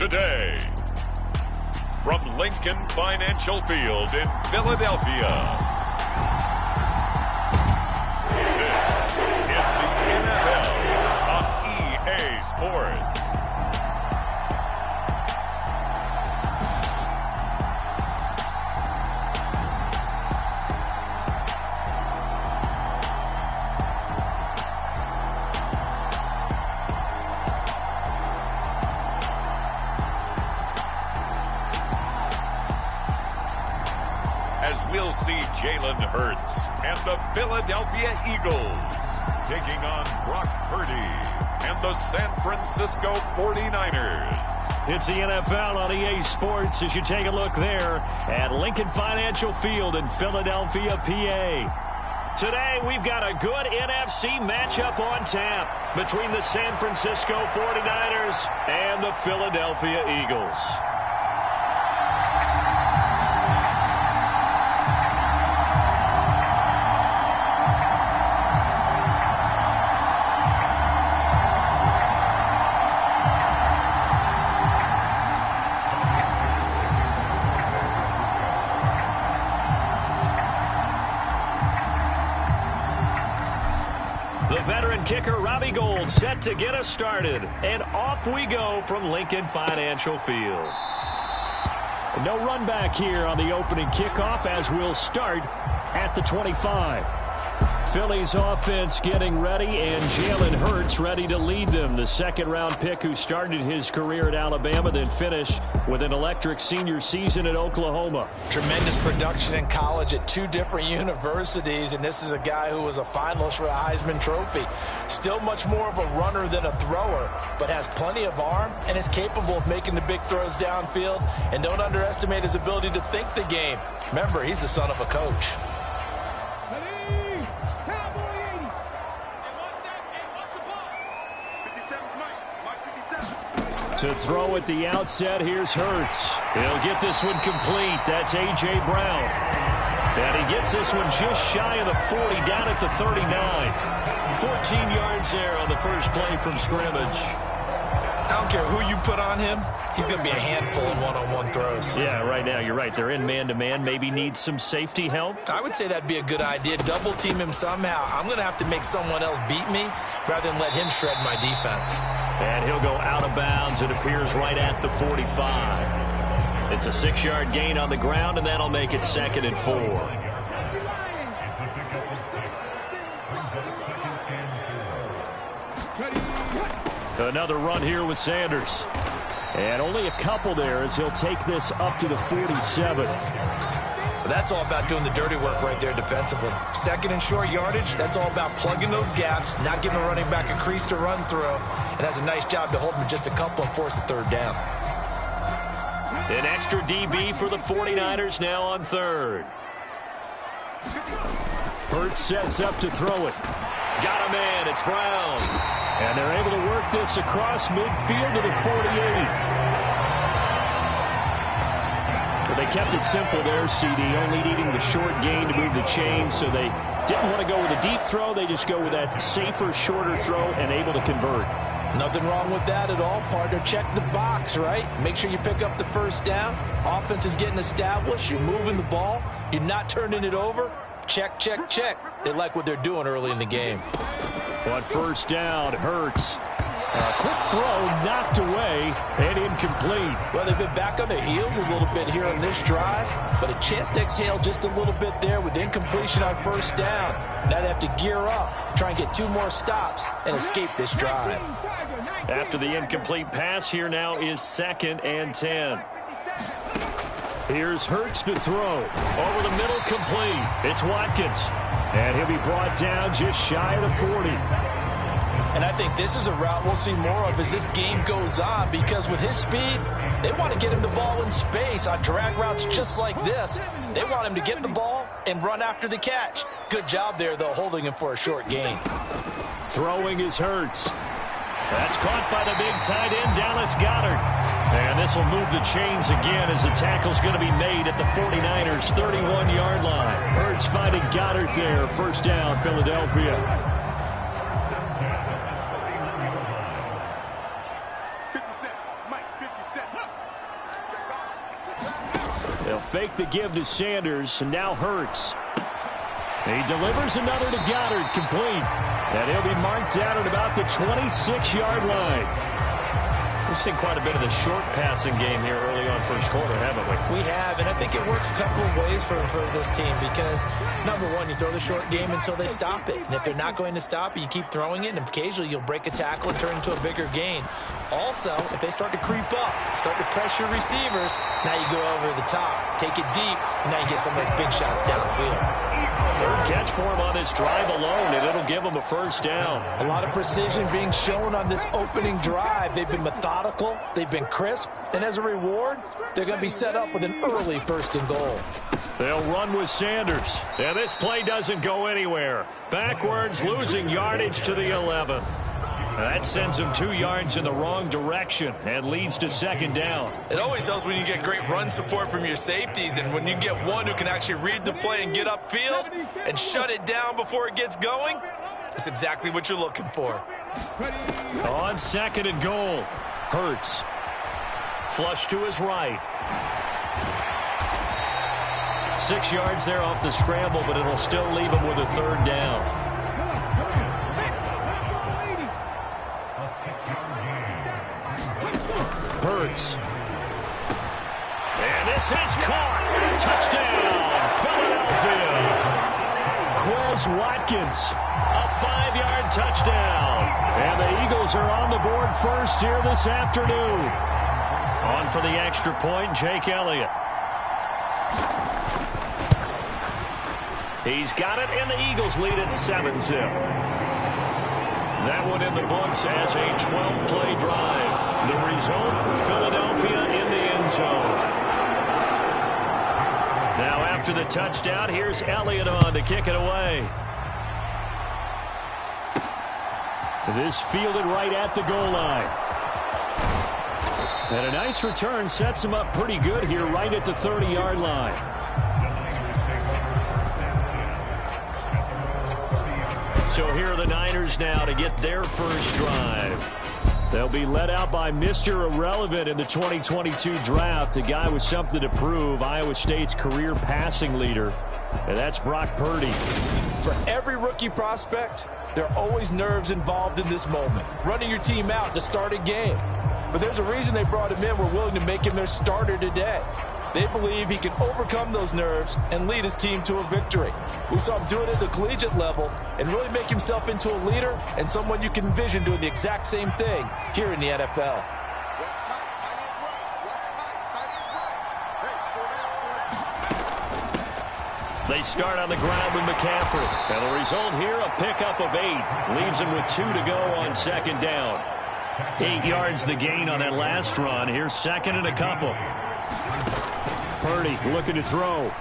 today. From Lincoln Financial Field in Philadelphia, this is the NFL on EA Sports. We'll see Jalen Hurts and the Philadelphia Eagles taking on Brock Purdy and the San Francisco 49ers. It's the NFL on EA Sports as you take a look there at Lincoln Financial Field in Philadelphia, PA. Today, we've got a good NFC matchup on tap between the San Francisco 49ers and the Philadelphia Eagles. Kicker Robbie Gould set to get us started, and off we go from Lincoln Financial Field. No run back here on the opening kickoff as we'll start at the 25. Philly's offense getting ready, and Jalen Hurts ready to lead them. The second-round pick who started his career at Alabama, then finished with an electric senior season at Oklahoma. Tremendous production in college at two different universities, and this is a guy who was a finalist for the Heisman Trophy. Still much more of a runner than a thrower, but has plenty of arm and is capable of making the big throws downfield. And don't underestimate his ability to think the game. Remember, he's the son of a coach. To throw at the outset, here's Hurts. He'll get this one complete. That's A.J. Brown. And he gets this one just shy of the 40, down at the 39. 14 yards there on the first play from scrimmage. I don't care who you put on him. He's going to be a handful in one-on-one throws. Yeah, right now, you're right. They're in man-to-man. Maybe needs some safety help. I would say that'd be a good idea. Double-team him somehow. I'm going to have to make someone else beat me rather than let him shred my defense. And he'll go out of bounds. It appears right at the 45. It's a 6-yard gain on the ground, and that'll make it 2nd and 4. Another run here with Sanders. And only a couple there as he'll take this up to the 47. But that's all about doing the dirty work right there defensively. 2nd and short yardage, that's all about plugging those gaps, not giving a running back a crease to run through, and has a nice job to hold him just a couple and force a 3rd down. An extra DB for the 49ers now on 3rd. Hurts sets up to throw it. Got a man, it's Brown. And they're able to work this across midfield to the 48. They kept it simple there, CD, only needing the short gain to move the chains, so they didn't want to go with a deep throw. They just go with that safer, shorter throw and able to convert. Nothing wrong with that at all, partner. Check the box, right? Make sure you pick up the 1st down. Offense is getting established. You're moving the ball. You're not turning it over. Check, check, check. They like what they're doing early in the game. On 1st down, Hurts. Quick throw knocked away and incomplete. Well, they've been back on their heels a little bit here on this drive, but a chance to exhale just a little bit there with incompletion on 1st down. Now they have to gear up, try and get 2 more stops and escape this drive. After the incomplete pass, here now is 2nd and 10. Here's Hurts to throw. Over the middle, complete. It's Watkins. And he'll be brought down just shy of the 40. And I think this is a route we'll see more of as this game goes on, because with his speed, they want to get him the ball in space on drag routes just like this. They want him to get the ball and run after the catch. Good job there, though, holding him for a short gain. Throwing is Hurts. That's caught by the big tight end, Dallas Goedert. And this will move the chains again as the tackle's going to be made at the 49ers' 31-yard line. Hurts finding Goedert there. 1st down, Philadelphia. They'll fake the give to Sanders, and now Hurts. He delivers another to Goddard, complete. And he'll be marked down at about the 26-yard line. We've seen quite a bit of the short passing game here early on first quarter, haven't we? We have, and I think it works a couple of ways for this team because, number one, you throw the short game until they stop it. And if they're not going to stop it, you keep throwing it, and occasionally you'll break a tackle and turn it into a bigger gain. Also, if they start to creep up, start to pressure receivers, now you go over the top, take it deep, and now you get some of those big shots downfield. Third catch for him on this drive alone, and it'll give him a first down. A lot of precision being shown on this opening drive. They've been methodical, they've been crisp, and as a reward, they're going to be set up with an early 1st and goal. They'll run with Sanders, and this play doesn't go anywhere. Backwards, losing yardage to the 11. That sends him 2 yards in the wrong direction and leads to 2nd down. It always helps when you get great run support from your safeties, and when you get one who can actually read the play and get upfield and shut it down before it gets going, that's exactly what you're looking for. On 2nd and goal, Hurts. Flush to his right. 6 yards there off the scramble, but it'll still leave him with a 3rd down. Hurts. And this is caught. Touchdown, Philadelphia. Quez Watkins, a 5-yard touchdown. And the Eagles are on the board first here this afternoon. On for the extra point, Jake Elliott. He's got it, and the Eagles lead at 7-0. That one in the books as a 12-play drive. The result, Philadelphia in the end zone. Now after the touchdown, here's Elliott on to kick it away. This fielded right at the goal line. And a nice return sets him up pretty good here right at the 30-yard line. So here are the Niners now to get their first drive. They'll be led out by Mr. Irrelevant in the 2022 draft, a guy with something to prove, Iowa State's career passing leader, and that's Brock Purdy. For every rookie prospect, there are always nerves involved in this moment, running your team out to start a game. But there's a reason they brought him in. We're willing to make him their starter today. They believe he can overcome those nerves and lead his team to a victory. We saw him do it at the collegiate level and really make himself into a leader and someone you can envision doing the exact same thing here in the NFL. They start on the ground with McCaffrey. And the result here, a pickup of 8. Leaves him with 2 to go on 2nd down. 8 yards the gain on that last run. Here's 2nd and a couple. Purdy looking to throw.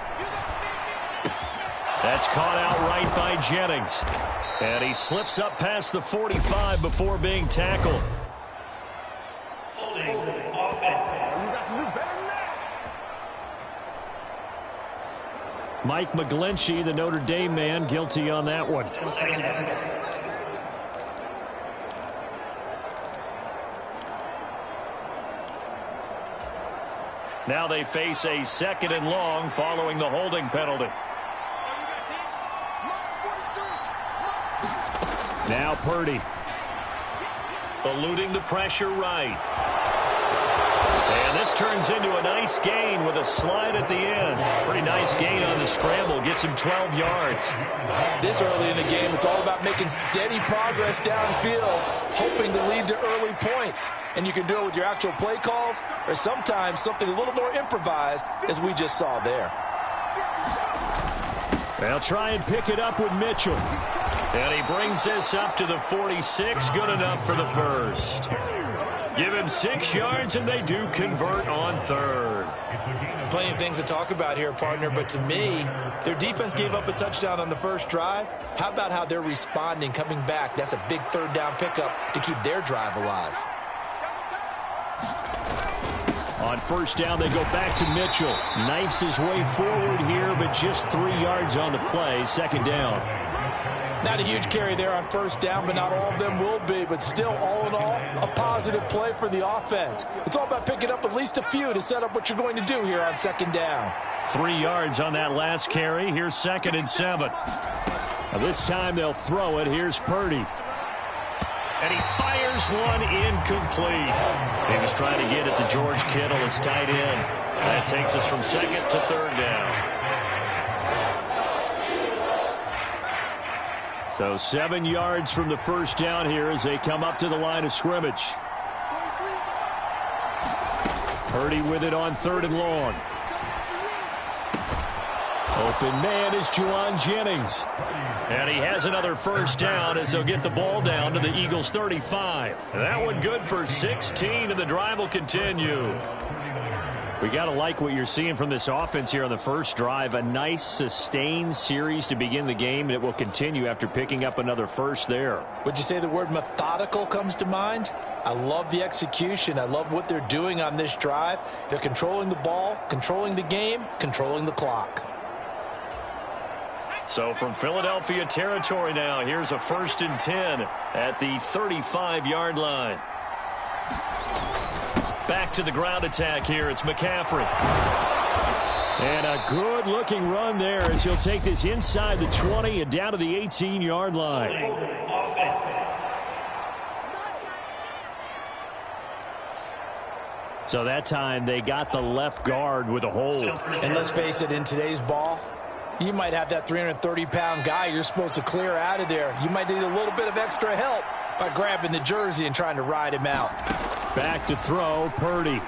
That's caught out right by Jennings. And he slips up past the 45 before being tackled. Mike McGlinchey, the Notre Dame man, guilty on that one. Now they face a 2nd and long following the holding penalty. Now Purdy. Eluding the pressure right. And this turns into a nice gain with a slide at the end. Pretty nice gain on the scramble. Gets him 12 yards. This early in the game, it's all about making steady progress downfield, hoping to lead to early points. And you can do it with your actual play calls or sometimes something a little more improvised, as we just saw there. They'll try and pick it up with Mitchell. And he brings this up to the 46. Good enough for the first. Give him 6 yards, and they do convert on 3rd. Plenty of things to talk about here, partner, but to me, their defense gave up a touchdown on the first drive. How about how they're responding, coming back? That's a big 3rd down pickup to keep their drive alive. On 1st down, they go back to Mitchell. Knifes his way forward here, but just 3 yards on the play. 2nd down. Not a huge carry there on first down, but not all of them will be. But still, all in all, a positive play for the offense. It's all about picking up at least a few to set up what you're going to do here on second down. 3 yards on that last carry. Here's 2nd and 7. This time they'll throw it. Here's Purdy. And he fires one incomplete. He was trying to get it to George Kittle, his tight end. That takes us from 2nd to 3rd down. So 7 yards from the first down here as they come up to the line of scrimmage. Purdy with it on 3rd and long. Open man is Juwan Jennings. And he has another first down as they'll get the ball down to the Eagles' 35. That one good for 16, and the drive will continue. We got to like what you're seeing from this offense here on the first drive. A nice, sustained series to begin the game, and it will continue after picking up another first there. Would you say the word methodical comes to mind? I love the execution. I love what they're doing on this drive. They're controlling the ball, controlling the game, controlling the clock. So from Philadelphia territory now, here's a 1st and 10 at the 35-yard line. Back to the ground attack here. It's McCaffrey. And a good-looking run there as he'll take this inside the 20 and down to the 18-yard line. So that time they got the left guard with a hold. And let's face it, in today's ball, you might have that 330-pound guy you're supposed to clear out of there. You might need a little bit of extra help by grabbing the jersey and trying to ride him out. Back to throw, Purdy.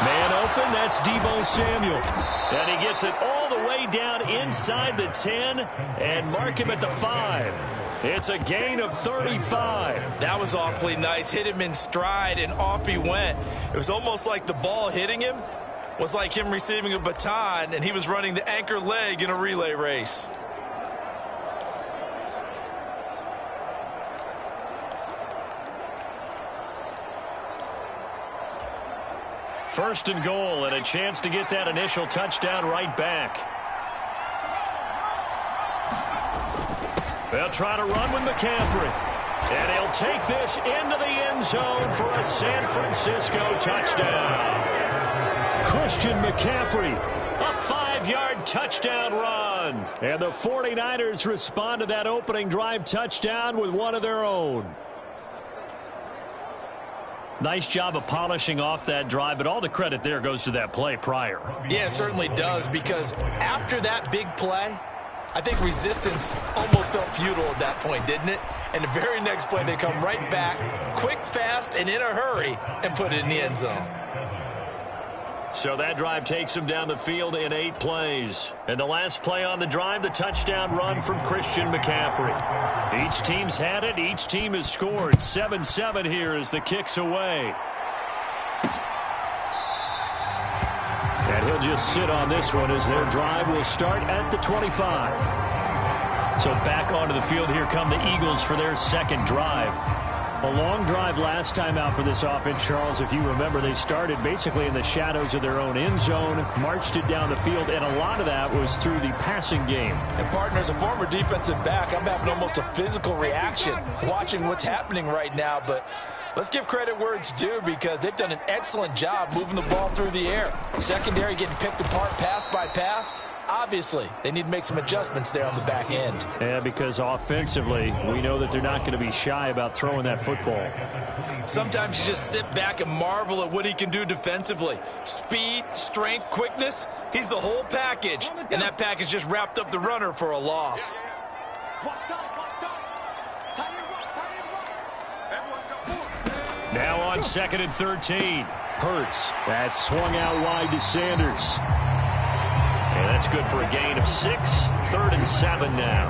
Man open, that's Deebo Samuel. And he gets it all the way down inside the 10 and mark him at the 5. It's a gain of 35. That was awfully nice. Hit him in stride, and off he went. It was almost like the ball hitting him was like him receiving a baton, and he was running the anchor leg in a relay race. First and goal, and a chance to get that initial touchdown right back. They'll try to run with McCaffrey. And he'll take this into the end zone for a San Francisco touchdown. Christian McCaffrey, a 5-yard touchdown run. And the 49ers respond to that opening drive touchdown with one of their own. Nice job of polishing off that drive, but all the credit there goes to that play prior. Yeah, it certainly does, because after that big play, I think resistance almost felt futile at that point, didn't it? And the very next play, they come right back, quick, fast, and in a hurry, and put it in the end zone. So that drive takes him down the field in 8 plays. And the last play on the drive, the touchdown run from Christian McCaffrey. Each team's had it. Each team has scored. 7-7 here as the kick's away. And he'll just sit on this one as their drive will start at the 25. So back onto the field, here come the Eagles for their second drive. A long drive last time out for this offense, Charles. If you remember, they started basically in the shadows of their own end zone, marched it down the field, and a lot of that was through the passing game. And, partner, as a former defensive back, I'm having almost a physical reaction watching what's happening right now. But let's give credit where it's due, because they've done an excellent job moving the ball through the air. Secondary getting picked apart pass by pass. Obviously, they need to make some adjustments there on the back end. Yeah, because offensively, we know that they're not going to be shy about throwing that football. Sometimes you just sit back and marvel at what he can do defensively. Speed, strength, quickness, he's the whole package. And that package just wrapped up the runner for a loss. Now on 2nd and 13. Hurts. That's swung out wide to Sanders. And that's good for a gain of 6. 3rd and 7 now.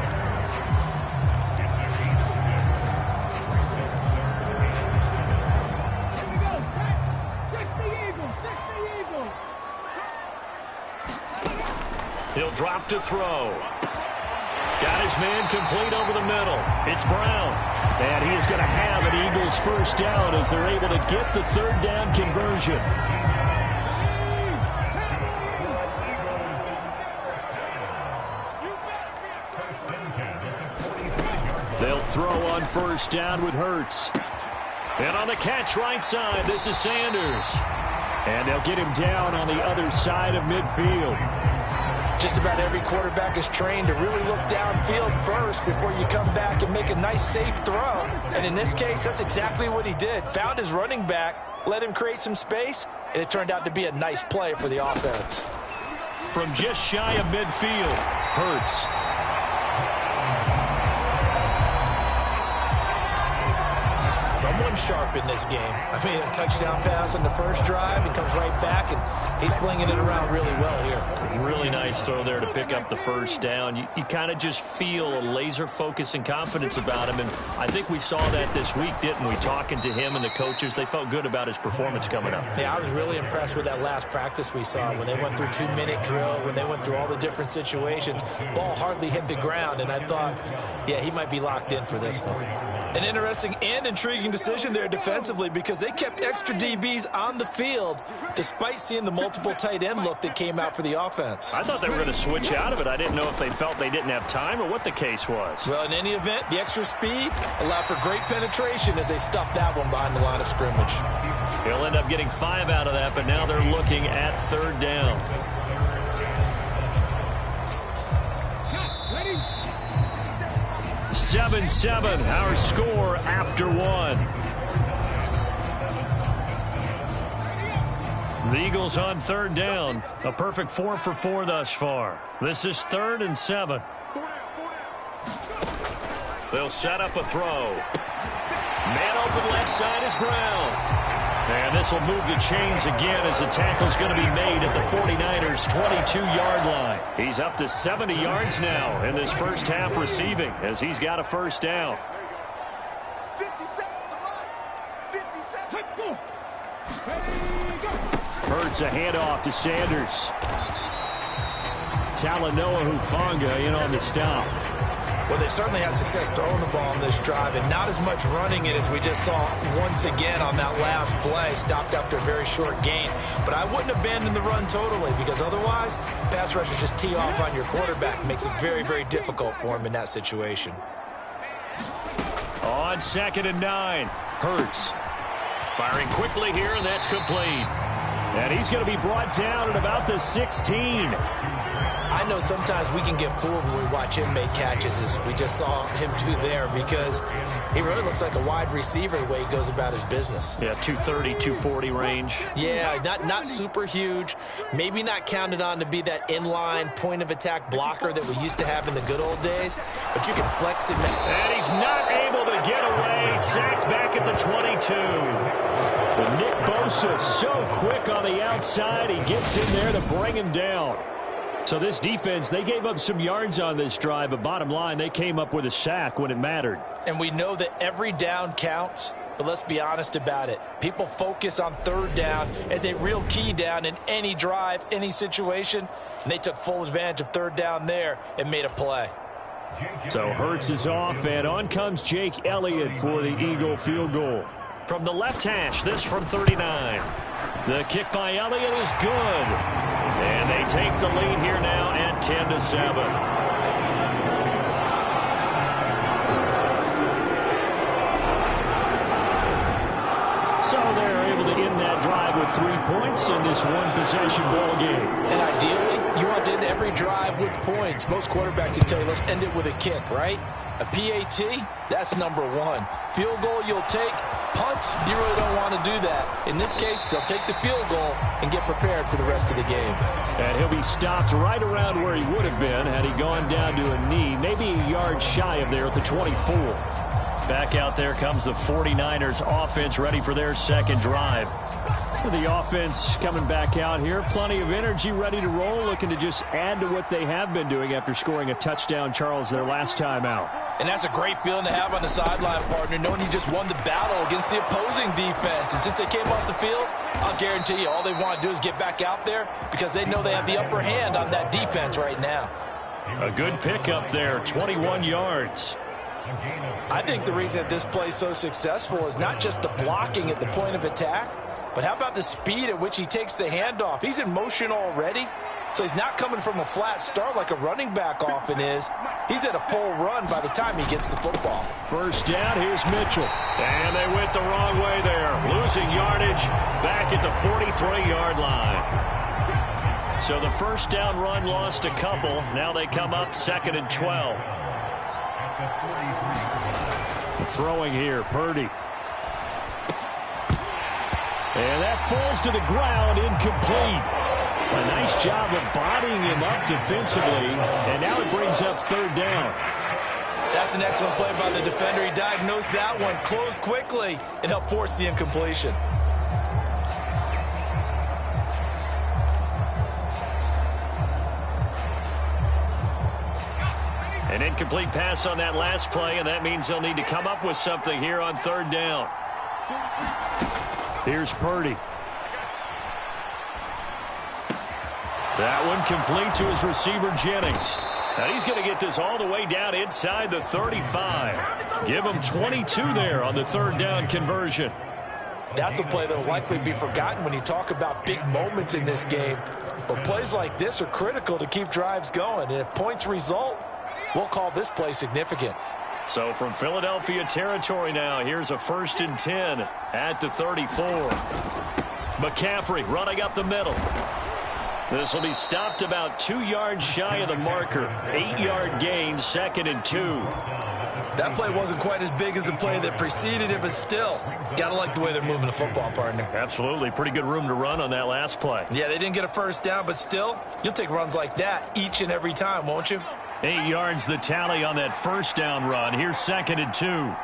He'll drop to throw. Got his man complete over the middle. It's Brown. And he is going to have an Eagles first down as they're able to get the 3rd down conversion. They'll throw on first down with Hurts. And on the catch right side, this is Sanders. And they'll get him down on the other side of midfield. Just about every quarterback is trained to really look downfield first before you come back and make a nice, safe throw. And in this case, that's exactly what he did. Found his running back, let him create some space, and it turned out to be a nice play for the offense. From just shy of midfield, Hurts. Someone sharp in this game. I mean, a touchdown pass on the first drive. He comes right back, and he's flinging it around really well here. Really nice throw there to pick up the first down. You kind of just feel a laser focus and confidence about him, and I think we saw that this week, didn't we? Talking to him and the coaches, they felt good about his performance coming up. Yeah, I was really impressed with that last practice we saw when they went through 2-minute drill, when they went through all the different situations. Ball hardly hit the ground, and I thought, yeah, he might be locked in for this one. An interesting and intriguing decision there defensively because they kept extra DBs on the field despite seeing the multiple tight end look that came out for the offense. I thought they were going to switch out of it. I didn't know if they felt they didn't have time or what the case was. Well, in any event, the extra speed allowed for great penetration as they stuffed that one behind the line of scrimmage. He'll end up getting 5 out of that, but now they're looking at third down. 7-7, our score after 1. The Eagles on third down. A perfect 4 for 4 thus far. This is 3rd and 7. They'll set up a throw. Man open left side is Brown. And this will move the chains again as the tackle's going to be made at the 49ers' 22-yard line. He's up to 70 yards now in this first half receiving as he's got a first down. Hurts a handoff to Sanders. Talanoa Hufanga in on the stop. Well, they certainly had success throwing the ball on this drive and not as much running it as we just saw once again on that last play. Stopped after a very short gain. But I wouldn't abandon the run totally because otherwise, pass rushers just tee off on your quarterback. Makes it very, very difficult for him in that situation. On 2nd and 9, Hurts. Firing quickly here, and that's complete. And he's going to be brought down at about the 16. I know sometimes we can get fooled when we watch him make catches, as we just saw him do there, because he really looks like a wide receiver the way he goes about his business. Yeah, 230, 240 range. Yeah, not super huge. Maybe not counted on to be that inline point-of-attack blocker that we used to have in the good old days, but you can flex him. And he's not able to get away. Sacked back at the 22. But Nick Bosa so quick on the outside. He gets in there to bring him down. So this defense, they gave up some yards on this drive, but bottom line, they came up with a sack when it mattered. And we know that every down counts, but let's be honest about it. People focus on third down as a real key down in any drive, any situation, and they took full advantage of third down there and made a play. So Hurts is off, and on comes Jake Elliott for the Eagle field goal. From the left hash, this from 39. The kick by Elliott is good. And they take the lead here now at 10-7. So they're able to end that drive with 3 points in this one-possession ball game. And ideally, you want to end every drive with points. Most quarterbacks will tell you, let's end it with a kick, right? A PAT, that's number 1. Field goal you'll take. Punts, you really don't want to do that. In this case, they'll take the field goal and get prepared for the rest of the game. And he'll be stopped right around where he would have been had he gone down to a knee, maybe a yard shy of there at the 24. Back out there comes the 49ers offense ready for their second drive. The offense coming back out here, plenty of energy, ready to roll, looking to just add to what they have been doing after scoring a touchdown, Charles, their last time out. And that's a great feeling to have on the sideline, partner, knowing you just won the battle against the opposing defense. And since they came off the field, I'll guarantee you all they want to do is get back out there because they know they have the upper hand on that defense right now. A good pickup there, 21 yards. I think the reason that this play is so successful is not just the blocking at the point of attack, but how about the speed at which he takes the handoff? He's in motion already, So he's not coming from a flat start like a running back often is. He's at a full run by the time he gets the football. First down, here's Mitchell. And they went the wrong way there. Losing yardage back at the 43-yard line. So the first down run lost a couple. Now they come up 2nd and 12. Throwing here, Purdy. And that falls to the ground, incomplete. A nice job of bodying him up defensively, and now it brings up 3rd down. That's an excellent play by the defender. He diagnosed that one, closed quickly, and helped force the incompletion. An incomplete pass on that last play, and that means they'll need to come up with something here on 3rd down. Here's Purdy. That one complete to his receiver, Jennings. Now he's going to get this all the way down inside the 35. Give him 22 there on the 3rd down conversion. That's a play that will likely be forgotten when you talk about big moments in this game. But plays like this are critical to keep drives going. And if points result, we'll call this play significant. So from Philadelphia territory now, here's a 1st and 10 at the 34. McCaffrey running up the middle. This will be stopped about 2 yards shy of the marker. 8-yard gain, 2nd and 2. That play wasn't quite as big as the play that preceded it, but still, gotta like the way they're moving the football, partner. Absolutely. Pretty good room to run on that last play. Yeah, they didn't get a first down, but still, you'll take runs like that each and every time, won't you? 8 yards the tally on that first down run. Here's 2nd and 2.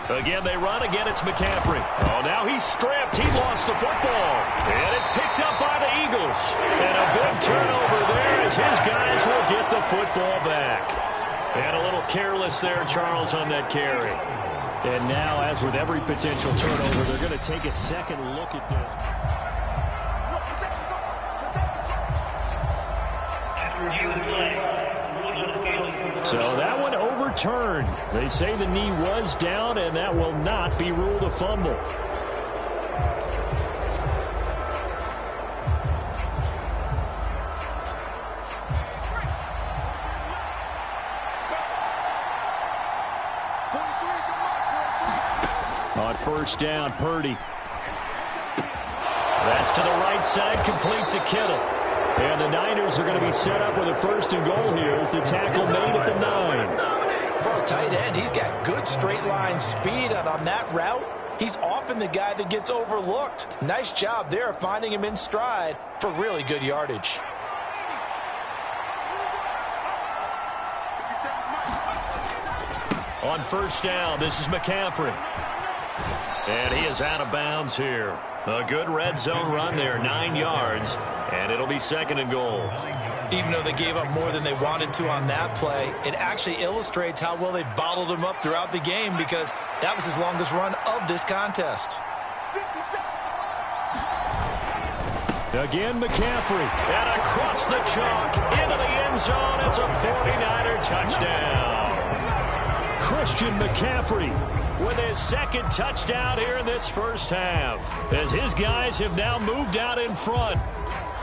Again, they run. Again, it's McCaffrey. Oh, now he's stripped. He lost the football. And it's picked up by the Eagles. And a big turnover there as his guys will get the football back. And a little careless there, Charles, on that carry. And now, as with every potential turnover, they're going to take a second look at this. So that one overturned. They say the knee was down, and that will not be ruled a fumble. On first down, Purdy. That's to the right side, complete to Kittle. And the Niners are going to be set up with a 1st and goal here as the tackle made at the 9. For a tight end, he's got good straight line speed, and on that route, he's often the guy that gets overlooked. Nice job there finding him in stride for really good yardage. On first down, this is McCaffrey. And he is out of bounds here. A good red zone run there, 9 yards, and it'll be 2nd and goal. Even though they gave up more than they wanted to on that play, it actually illustrates how well they bottled him up throughout the game because that was his longest run of this contest. Again, McCaffrey. And across the chalk into the end zone. It's a 49er touchdown. Christian McCaffrey with his 2nd touchdown here in this first half, as his guys have now moved out in front.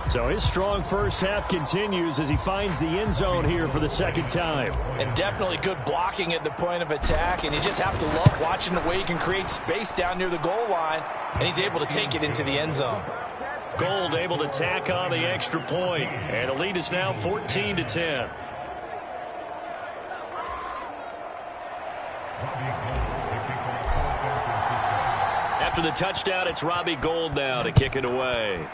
So his strong first half continues as he finds the end zone here for the 2nd time. And definitely good blocking at the point of attack, and you just have to love watching the way he can create space down near the goal line, and he's able to take it into the end zone. Gold able to tack on the extra point, and the lead is now 14-10. After the touchdown, it's Robbie Gould now to kick it away.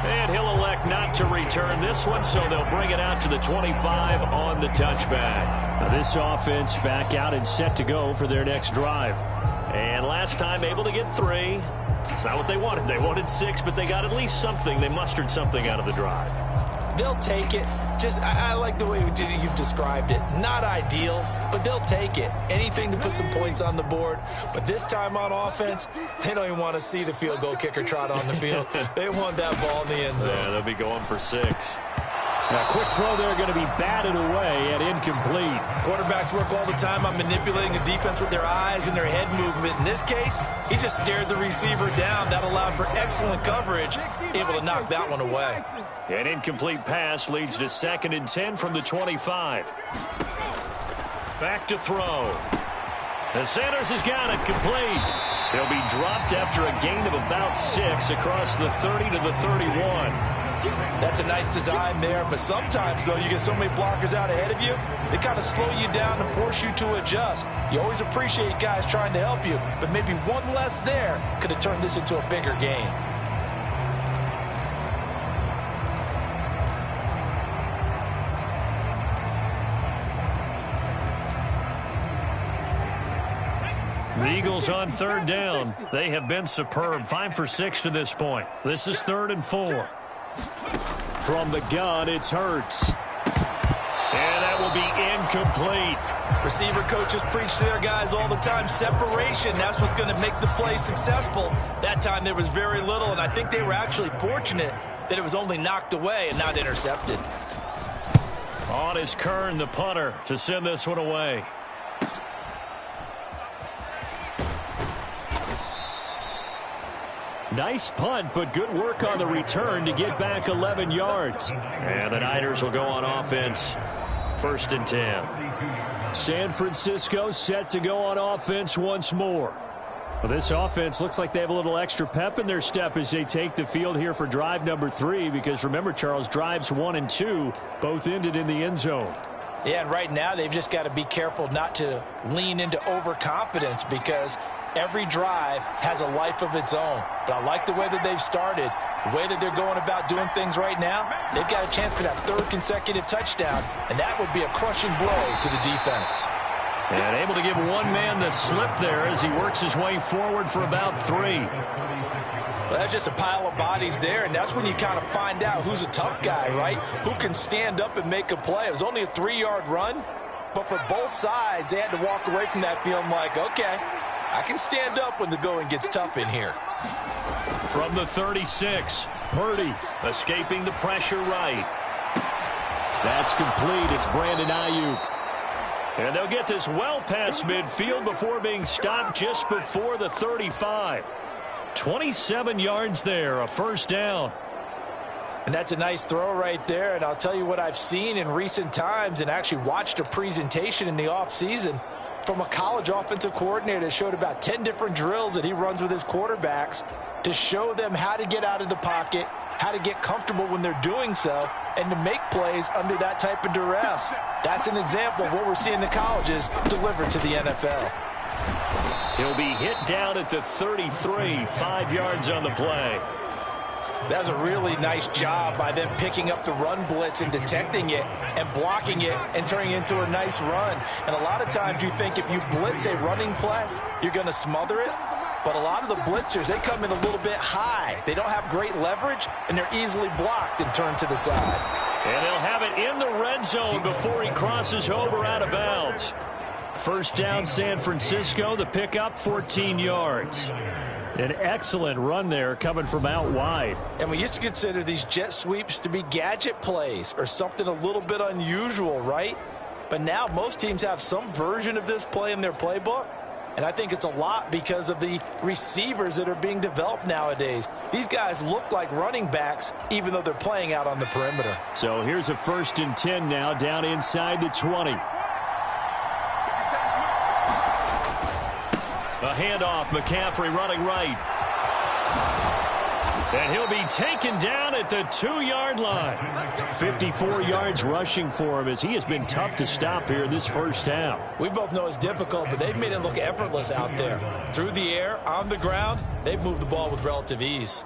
And he'll elect not to return this one, so they'll bring it out to the 25 on the touchback. Now this offense back out and set to go for their next drive. And last time able to get 3. It's not what they wanted. They wanted 6, but they got at least something. They mustered something out of the drive. They'll take it. I like the way you've described it. Not ideal, but they'll take it. Anything to put some points on the board. But this time on offense, they don't even want to see the field goal kicker trot on the field. They want that ball in the end zone. Yeah, they'll be going for 6. A quick throw there going to be batted away and incomplete. Quarterbacks work all the time on manipulating the defense with their eyes and their head movement. In this case, he just stared the receiver down. That allowed for excellent coverage, able to knock that one away. An incomplete pass leads to 2nd and 10 from the 25. Back to throw. The Sanders has got it complete. He'll be dropped after a gain of about 6 across the 30 to the 31. That's a nice design there, but sometimes, though, you get so many blockers out ahead of you, they kind of slow you down and force you to adjust. You always appreciate guys trying to help you, but maybe one less there could have turned this into a bigger game. The Eagles on 3rd down. They have been superb. 5 for 6 to this point. This is 3rd and 4. From the gun, it's Hurts. And that will be incomplete. Receiver coaches preach to their guys all the time. Separation, that's what's going to make the play successful. That time there was very little, and I think they were actually fortunate that it was only knocked away and not intercepted. On is Kern, the punter, to send this one away. Nice punt, but good work on the return to get back 11 yards. And the Niners will go on offense. 1st and 10. San Francisco set to go on offense once more. Well, this offense looks like they have a little extra pep in their step as they take the field here for drive number 3. Because remember, Charles, drives 1 and 2 both ended in the end zone. Yeah, and right now they've just got to be careful not to lean into overconfidence because every drive has a life of its own. But I like the way that they've started, the way that they're going about doing things right now. They've got a chance for that 3rd consecutive touchdown, and that would be a crushing blow to the defense. And able to give one man the slip there as he works his way forward for about 3. Well, that's just a pile of bodies there, and that's when you kind of find out who's a tough guy, right? Who can stand up and make a play. It was only a 3-yard run, but for both sides, they had to walk away from that feeling like, okay, I can stand up when the going gets tough in here. From the 36, Purdy escaping the pressure right. That's complete. It's Brandon Ayuk. And they'll get this well past midfield before being stopped just before the 35. 27 yards there, a 1st down. And that's a nice throw right there. And I'll tell you what I've seen in recent times and actually watched a presentation in the offseason from a college offensive coordinator that showed about 10 different drills that he runs with his quarterbacks to show them how to get out of the pocket, how to get comfortable when they're doing so, and to make plays under that type of duress. That's an example of what we're seeing the colleges deliver to the NFL. He'll be hit down at the 33, 5 yards on the play. That's a really nice job by them picking up the run blitz and detecting it and blocking it and turning it into a nice run. And a lot of times you think if you blitz a running play, you're going to smother it. But a lot of the blitzers, they come in a little bit high. They don't have great leverage, and they're easily blocked and turned to the side. And they'll have it in the red zone before he crosses over out of bounds. 1st down, San Francisco. The pickup, 14 yards. An excellent run there coming from out wide. And we used to consider these jet sweeps to be gadget plays or something a little bit unusual, right? But now most teams have some version of this play in their playbook. And I think it's a lot because of the receivers that are being developed nowadays. These guys look like running backs even though they're playing out on the perimeter. So here's a 1st and 10 now down inside the 20. A handoff, McCaffrey running right. And he'll be taken down at the 2-yard line. 54 yards rushing for him as he has been tough to stop here in this 1st half. We both know it's difficult, but they've made it look effortless out there. Through the air, on the ground, they've moved the ball with relative ease.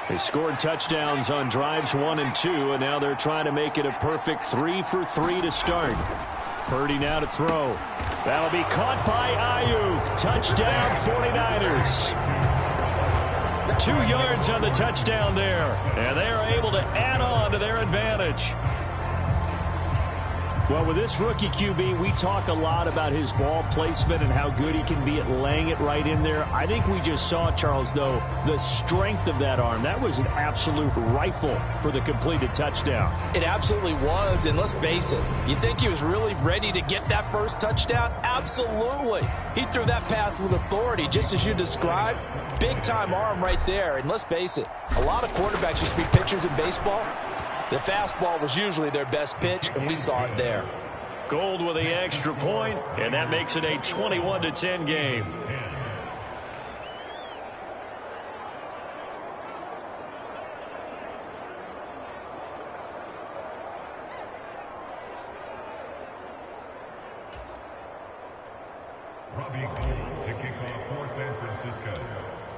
They scored touchdowns on drives 1 and 2, and now they're trying to make it a perfect 3 for 3 to start. Purdy now to throw. That'll be caught by Ayuk. Touchdown, 49ers. 2 yards on the touchdown there. And they are able to add on to their advantage. Well, with this rookie QB, we talk a lot about his ball placement and how good he can be at laying it right in there. I think we just saw, Charles, though, the strength of that arm. That was an absolute rifle for the completed touchdown. It absolutely was, and let's face it, you think he was really ready to get that first touchdown? Absolutely. He threw that pass with authority, just as you described. Big-time arm right there, and let's face it, a lot of quarterbacks used to be pitchers in baseball. The fastball was usually their best pitch, and we saw it there. Gold with the extra point, and that makes it a 21-10 game. Robbie Gould to kick off for San Francisco.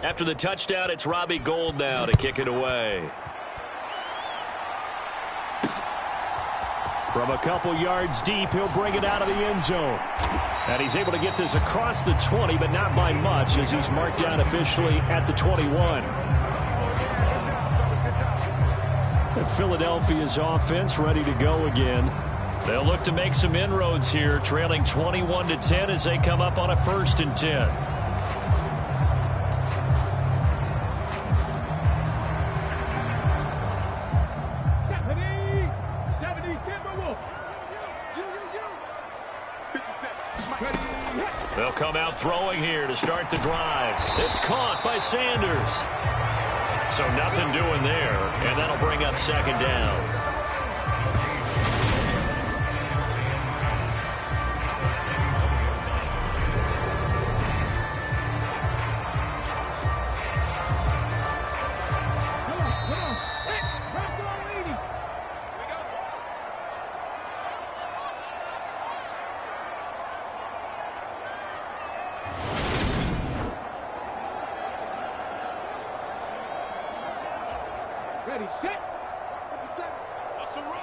After the touchdown, it's Robbie Gould now to kick it away. From a couple yards deep, he'll bring it out of the end zone. And he's able to get this across the 20, but not by much, as he's marked down officially at the 21. And Philadelphia's offense ready to go again. They'll look to make some inroads here, trailing 21-10 as they come up on a 1st and 10. They'll come out throwing here to start the drive. It's caught by Sanders. So nothing doing there, and that'll bring up 2nd down. Ready, set. 57. That's a run.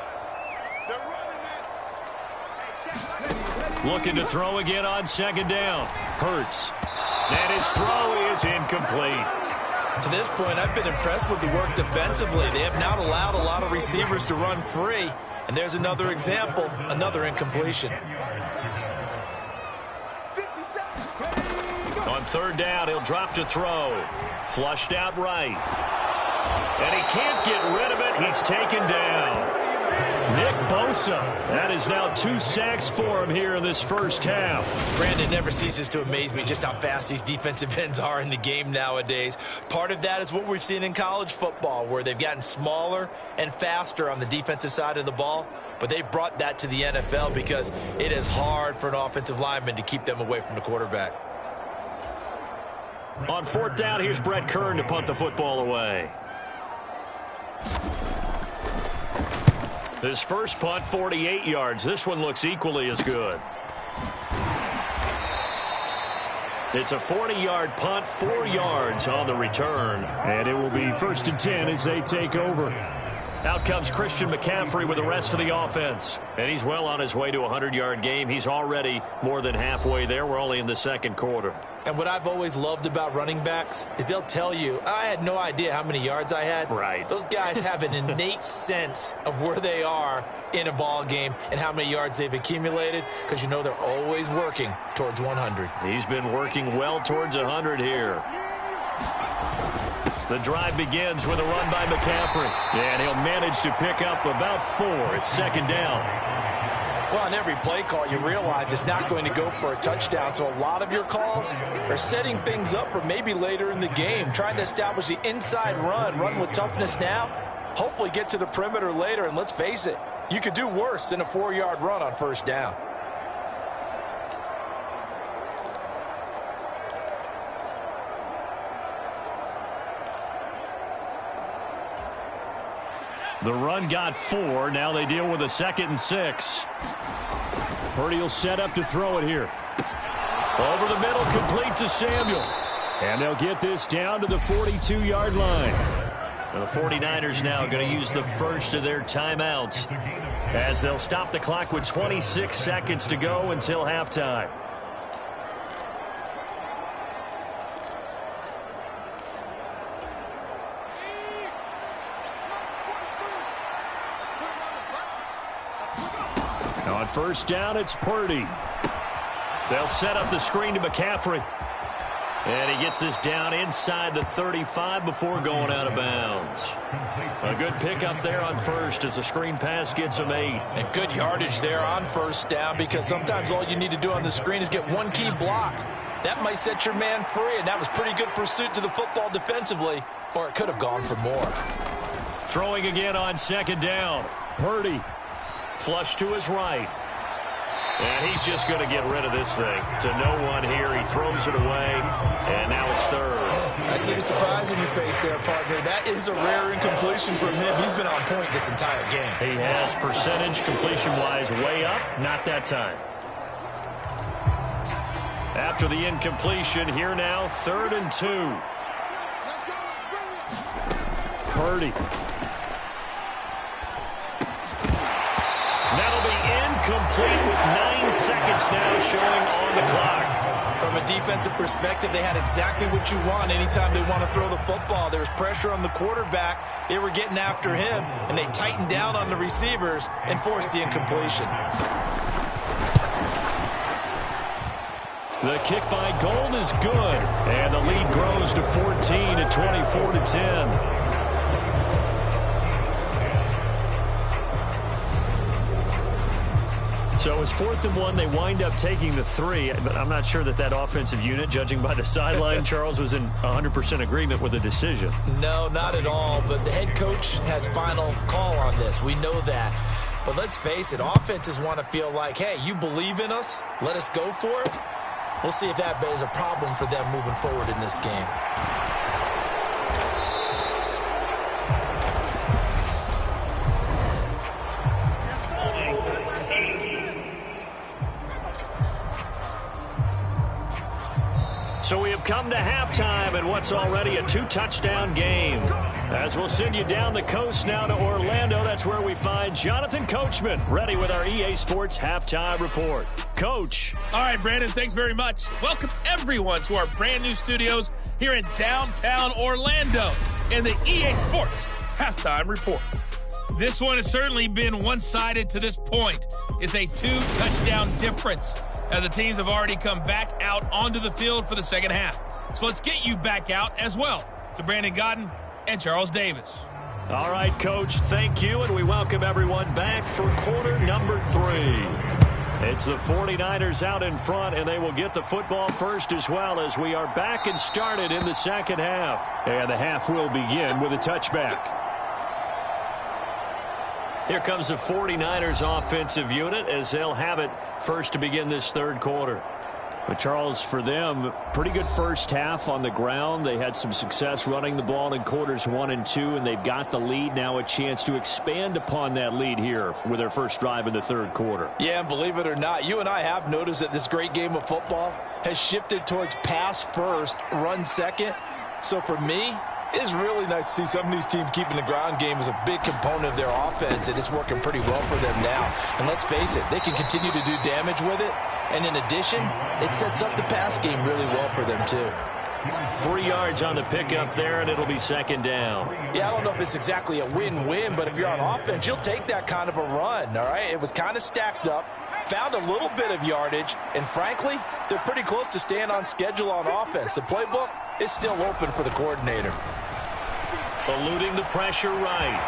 They're running it. Looking to throw again on 2nd down. Hurts. And his throw is incomplete. To this point, I've been impressed with the work defensively. They have not allowed a lot of receivers to run free. And there's another example, another incompletion. On 3rd down, he'll drop to throw. Flushed out right. And he can't get rid of it. He's taken down. Nick Bosa. That is now 2 sacks for him here in this first half. Brandon, never ceases to amaze me just how fast these defensive ends are in the game nowadays. Part of that is what we've seen in college football, where they've gotten smaller and faster on the defensive side of the ball. But they brought that to the NFL because it is hard for an offensive lineman to keep them away from the quarterback. On 4th down, here's Brett Kern to punt the football away. His first punt, 48 yards. This one looks equally as good. It's a 40-yard punt, 4 yards on the return. And it will be 1st and 10 as they take over. Out comes Christian McCaffrey with the rest of the offense. And he's well on his way to a 100-yard game. He's already more than halfway there. We're only in the 2nd quarter. And what I've always loved about running backs is they'll tell you, I had no idea how many yards I had. Right. Those guys have an innate sense of where they are in a ball game and how many yards they've accumulated, because you know they're always working towards 100. He's been working well towards 100 here. The drive begins with a run by McCaffrey. And he'll manage to pick up about 4. It's 2nd down. Well, on every play call, you realize it's not going to go for a touchdown. So a lot of your calls are setting things up for maybe later in the game, trying to establish the inside run with toughness now, hopefully get to the perimeter later. And let's face it, you could do worse than a 4-yard run on 1st down. The run got 4. Now they deal with a 2nd and 6. Purdy will set up to throw it here. Over the middle, complete to Samuel. And they'll get this down to the 42-yard line. And the 49ers now going to use the first of their timeouts as they'll stop the clock with 26 seconds to go until halftime. first down, it's Purdy. They'll set up the screen to McCaffrey. And he gets this down inside the 35 before going out of bounds. A good pickup there on first as the screen pass gets him 8. And good yardage there on first down, because sometimes all you need to do on the screen is get one key block. That might set your man free, and that was pretty good pursuit to the football defensively, or it could have gone for more. Throwing again on second down. Purdy. Flush to his right. And he's just going to get rid of this thing to no one here. He throws it away, and now it's third. I see the surprise in your face there, partner. That is a rare incompletion from him. He's been on point this entire game. He has percentage completion-wise way up. Not that time. After the incompletion, here now, 3rd and 2. Purdy. That'll be incomplete with 9 seconds now showing on the clock. From a defensive perspective, they had exactly what you want anytime they want to throw the football. There was pressure on the quarterback. They were getting after him, and they tightened down on the receivers and forced the incompletion. The kick by Gold is good, and the lead grows to 14 at 24-10. So it's 4th and 1. They wind up taking the 3, but I'm not sure that offensive unit, judging by the sideline, Charles, was in 100% agreement with the decision. No, not at all, but the head coach has final call on this. We know that. But let's face it, offenses want to feel like, hey, you believe in us, let us go for it. We'll see if that is a problem for them moving forward in this game. So we have come to halftime in what's already a 2-touchdown game. As we'll send you down the coast now to Orlando, that's where we find Jonathan Coachman, ready with our EA Sports Halftime Report. Coach. All right, Brandon, thanks very much. Welcome, everyone, to our brand new studios here in downtown Orlando in the EA Sports Halftime Report. This one has certainly been one-sided to this point. It's a 2-touchdown difference, as the teams have already come back out onto the field for the second half. So let's get you back out as well to Brandon Godden and Charles Davis. All right, Coach, thank you, and we welcome everyone back for quarter number 3. It's the 49ers out in front, and they will get the football first as well, as we are back and started in the second half. And the half will begin with a touchback. Here comes the 49ers offensive unit as they'll have it first to begin this third quarter. But Charles, for them, pretty good first half on the ground. They had some success running the ball in quarters 1 and 2, and they've got the lead. Now a chance to expand upon that lead here with their first drive in the third quarter. Yeah, and believe it or not, you and I have noticed that this great game of football has shifted towards pass first, run second. So for me, it's really nice to see some of these teams keeping the ground game as a big component of their offense, and it's working pretty well for them now. And let's face it, they can continue to do damage with it. And in addition, it sets up the pass game really well for them, too. 3 yards on the pickup there, and it'll be second down. Yeah, I don't know if it's exactly a win-win, but if you're on offense, you'll take that kind of a run, all right? It was kind of stacked up, found a little bit of yardage, and frankly, they're pretty close to staying on schedule on offense. The playbook is still open for the coordinator. Eluding the pressure right.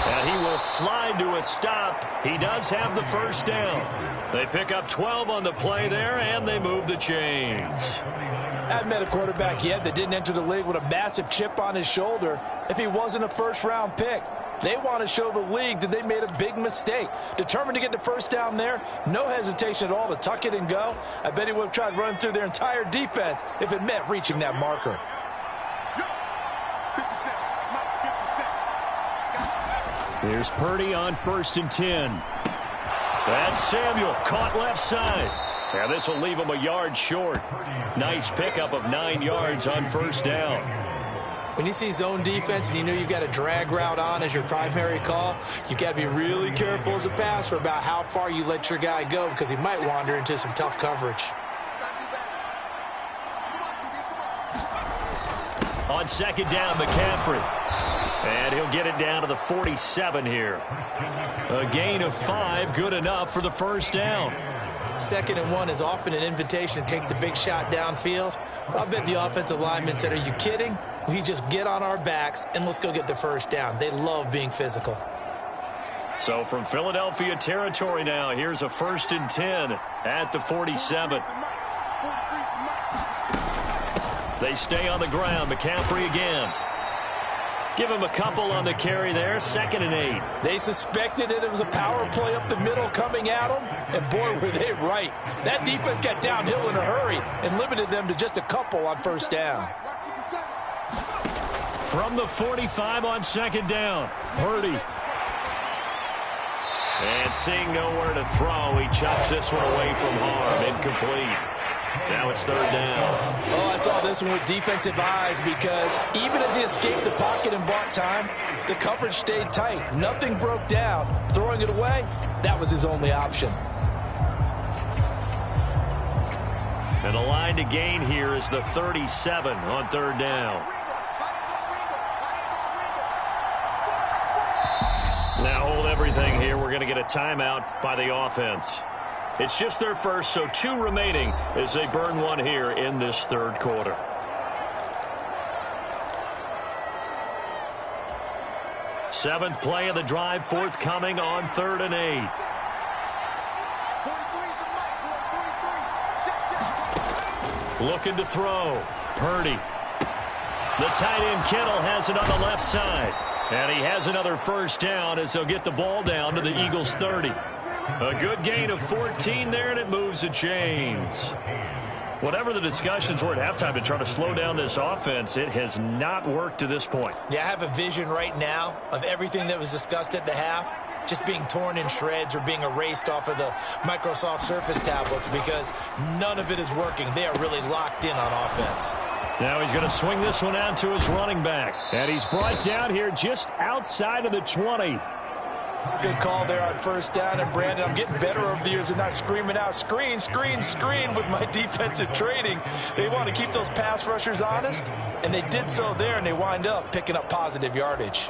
And he will slide to a stop. He does have the first down. They pick up 12 on the play there, and they move the chains. I haven't met a quarterback yet that didn't enter the league with a massive chip on his shoulder if he wasn't a first-round pick. They want to show the league that they made a big mistake. Determined to get the first down there, no hesitation at all to tuck it and go. I bet he would have tried running through their entire defense if it meant reaching that marker. Here's Purdy on 1st and 10. That's Samuel, caught left side. Yeah, this will leave him a yard short. Nice pickup of 9 yards on first down. When you see zone defense and you know you've got a drag route on as your primary call, you've got to be really careful as a passer about how far you let your guy go, because he might wander into some tough coverage. On second down, McCaffrey. And he'll get it down to the 47 here. A gain of 5, good enough for the first down. 2nd and 1 is often an invitation to take the big shot downfield. But I bet the offensive lineman said, are you kidding? We just get on our backs and let's go get the first down. They love being physical. So from Philadelphia territory now, here's a 1st and 10 at the 47. They stay on the ground. McCaffrey again. Give him a couple on the carry there. 2nd and 8. They suspected it was a power play up the middle coming at them, and boy, were they right. That defense got downhill in a hurry and limited them to just a couple on 1st down. From the 45 on 2nd down, Purdy. And seeing nowhere to throw, he chops this one away from harm. Incomplete. Now it's 3rd down. Oh, I saw this one with defensive eyes because even as he escaped the pocket and bought time, the coverage stayed tight. Nothing broke down. Throwing it away, that was his only option. And the line to gain here is the 37 on 3rd down. Now hold everything here. We're going to get a timeout by the offense. It's just their first, so 2 remaining as they burn one here in this 3rd quarter. Seventh play of the drive, forthcoming on 3rd and 8. Looking to throw. Purdy. The tight end Kittle has it on the left side. And he has another first down as they'll get the ball down to the Eagles' 30. A good gain of 14 there, and it moves the chains. Whatever the discussions were at halftime to try to slow down this offense, it has not worked to this point. Yeah, I have a vision right now of everything that was discussed at the half just being torn in shreds or being erased off of the Microsoft Surface tablets because none of it is working. They are really locked in on offense. Now he's going to swing this one out to his running back. And he's brought down here just outside of the 20. Good call there on 1st down. And, Brandon, I'm getting better over the years and not screaming out, screen, screen, screen with my defensive training. They want to keep those pass rushers honest, and they did so there, and they wind up picking up positive yardage.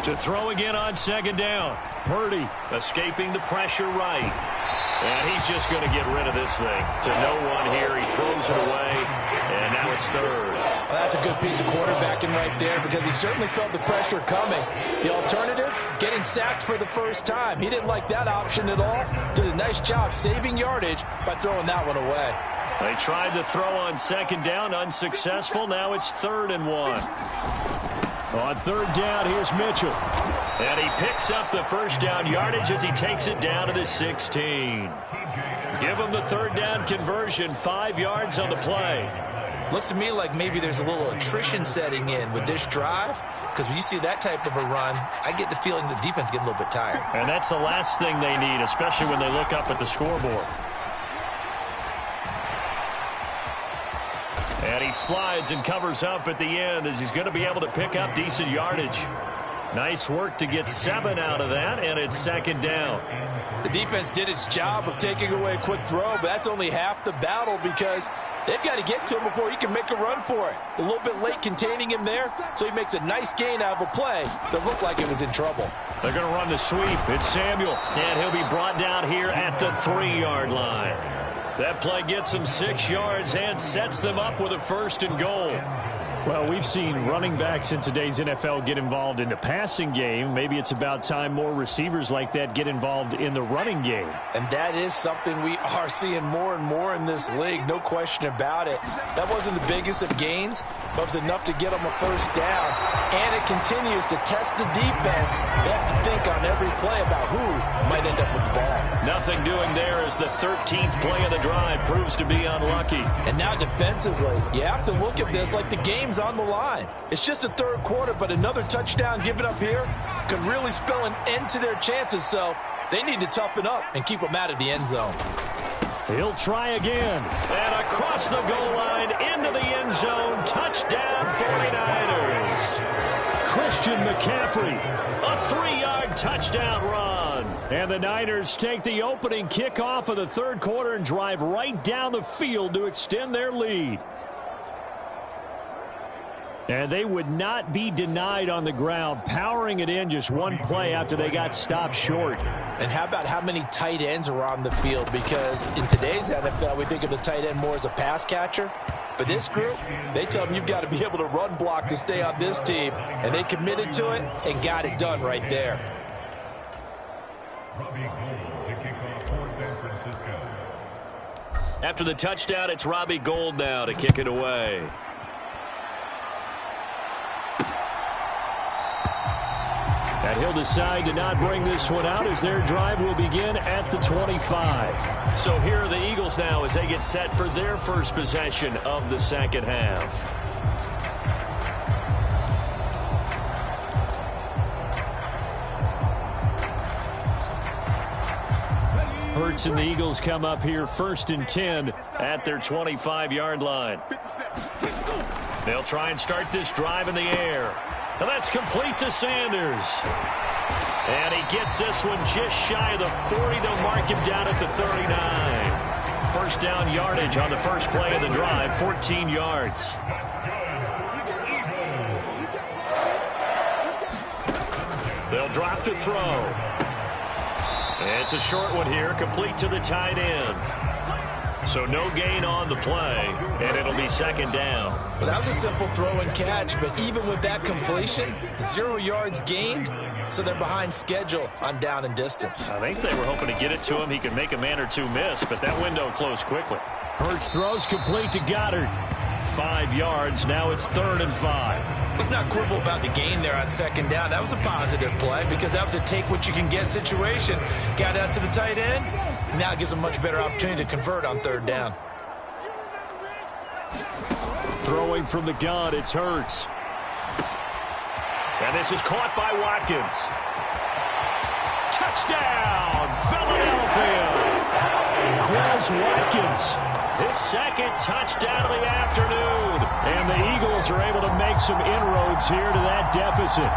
To throw again on 2nd down. Purdy escaping the pressure right. And he's just going to get rid of this thing to no one here. He throws it away, and now it's 3rd. Well, that's a good piece of quarterbacking right there because he certainly felt the pressure coming. The alternative, getting sacked for the first time. He didn't like that option at all. Did a nice job saving yardage by throwing that one away. They tried to throw on 2nd down, unsuccessful. Now it's 3rd and 1. On 3rd down, here's Mitchell. And he picks up the first down yardage as he takes it down to the 16. Give him the 3rd down conversion, 5 yards on the play. Looks to me like maybe there's a little attrition setting in with this drive because when you see that type of a run, I get the feeling the defense getting a little bit tired. And that's the last thing they need, especially when they look up at the scoreboard. And he slides and covers up at the end as he's going to be able to pick up decent yardage. Nice work to get 7 out of that, and it's 2nd down. The defense did its job of taking away a quick throw, but that's only half the battle because they've got to get to him before he can make a run for it. A little bit late containing him there, so he makes a nice gain out of a play that looked like it was in trouble. They're going to run the sweep. It's Samuel, and he'll be brought down here at the 3-yard line. That play gets them 6 yards and sets them up with a 1st and goal. Well, we've seen running backs in today's NFL get involved in the passing game. Maybe it's about time more receivers like that get involved in the running game. And that is something we are seeing more and more in this league, no question about it. That wasn't the biggest of gains, but it was enough to get them a first down. And it continues to test the defense. They have to think on every play about who might end up with the ball. Nothing doing there as the 13th play of the drive proves to be unlucky. And now defensively, you have to look at this like the game's on the line. It's just the 3rd quarter, but another touchdown given up here could really spell an end to their chances, so they need to toughen up and keep them out of the end zone. He'll try again. And across the goal line into the end zone. Touchdown 49ers. Christian McCaffrey. A 3-yard touchdown run. And the Niners take the opening kickoff of the third quarter and drive right down the field to extend their lead. And they would not be denied on the ground, powering it in just one play after they got stopped short. And how about how many tight ends are on the field? Because in today's NFL, we think of the tight end more as a pass catcher. But this group, they tell them you've got to be able to run block to stay on this team. And they committed to it and got it done right there. After the touchdown, it's Robbie Gould now to kick it away. And he'll decide to not bring this one out as their drive will begin at the 25. So here are the Eagles now as they get set for their first possession of the second half. Hurts and the Eagles come up here 1st and 10 at their 25-yard line. They'll try and start this drive in the air. And that's complete to Sanders. And he gets this one just shy of the 40. They'll mark him down at the 39. First down yardage on the first play of the drive, 14 yards. They'll drop to throw. It's a short one here, complete to the tight end. So no gain on the play, and it'll be second down. Well, that was a simple throw and catch, but even with that completion, 0 yards gained, so they're behind schedule on down and distance. I think they were hoping to get it to him. He could make a man or two miss, but that window closed quickly. Hurts throws complete to Goddard. 5 yards. Now it's 3rd and 5. Let's not quibble about the gain there on second down. That was a positive play because that was a take-what-you-can-get situation. Got out to the tight end. Now it gives them much better opportunity to convert on 3rd down. Throwing from the gun, it's Hurts. And this is caught by Watkins. Touchdown, Philadelphia. Quez Watkins. His second touchdown of the afternoon. And the Eagles are able to make some inroads here to that deficit.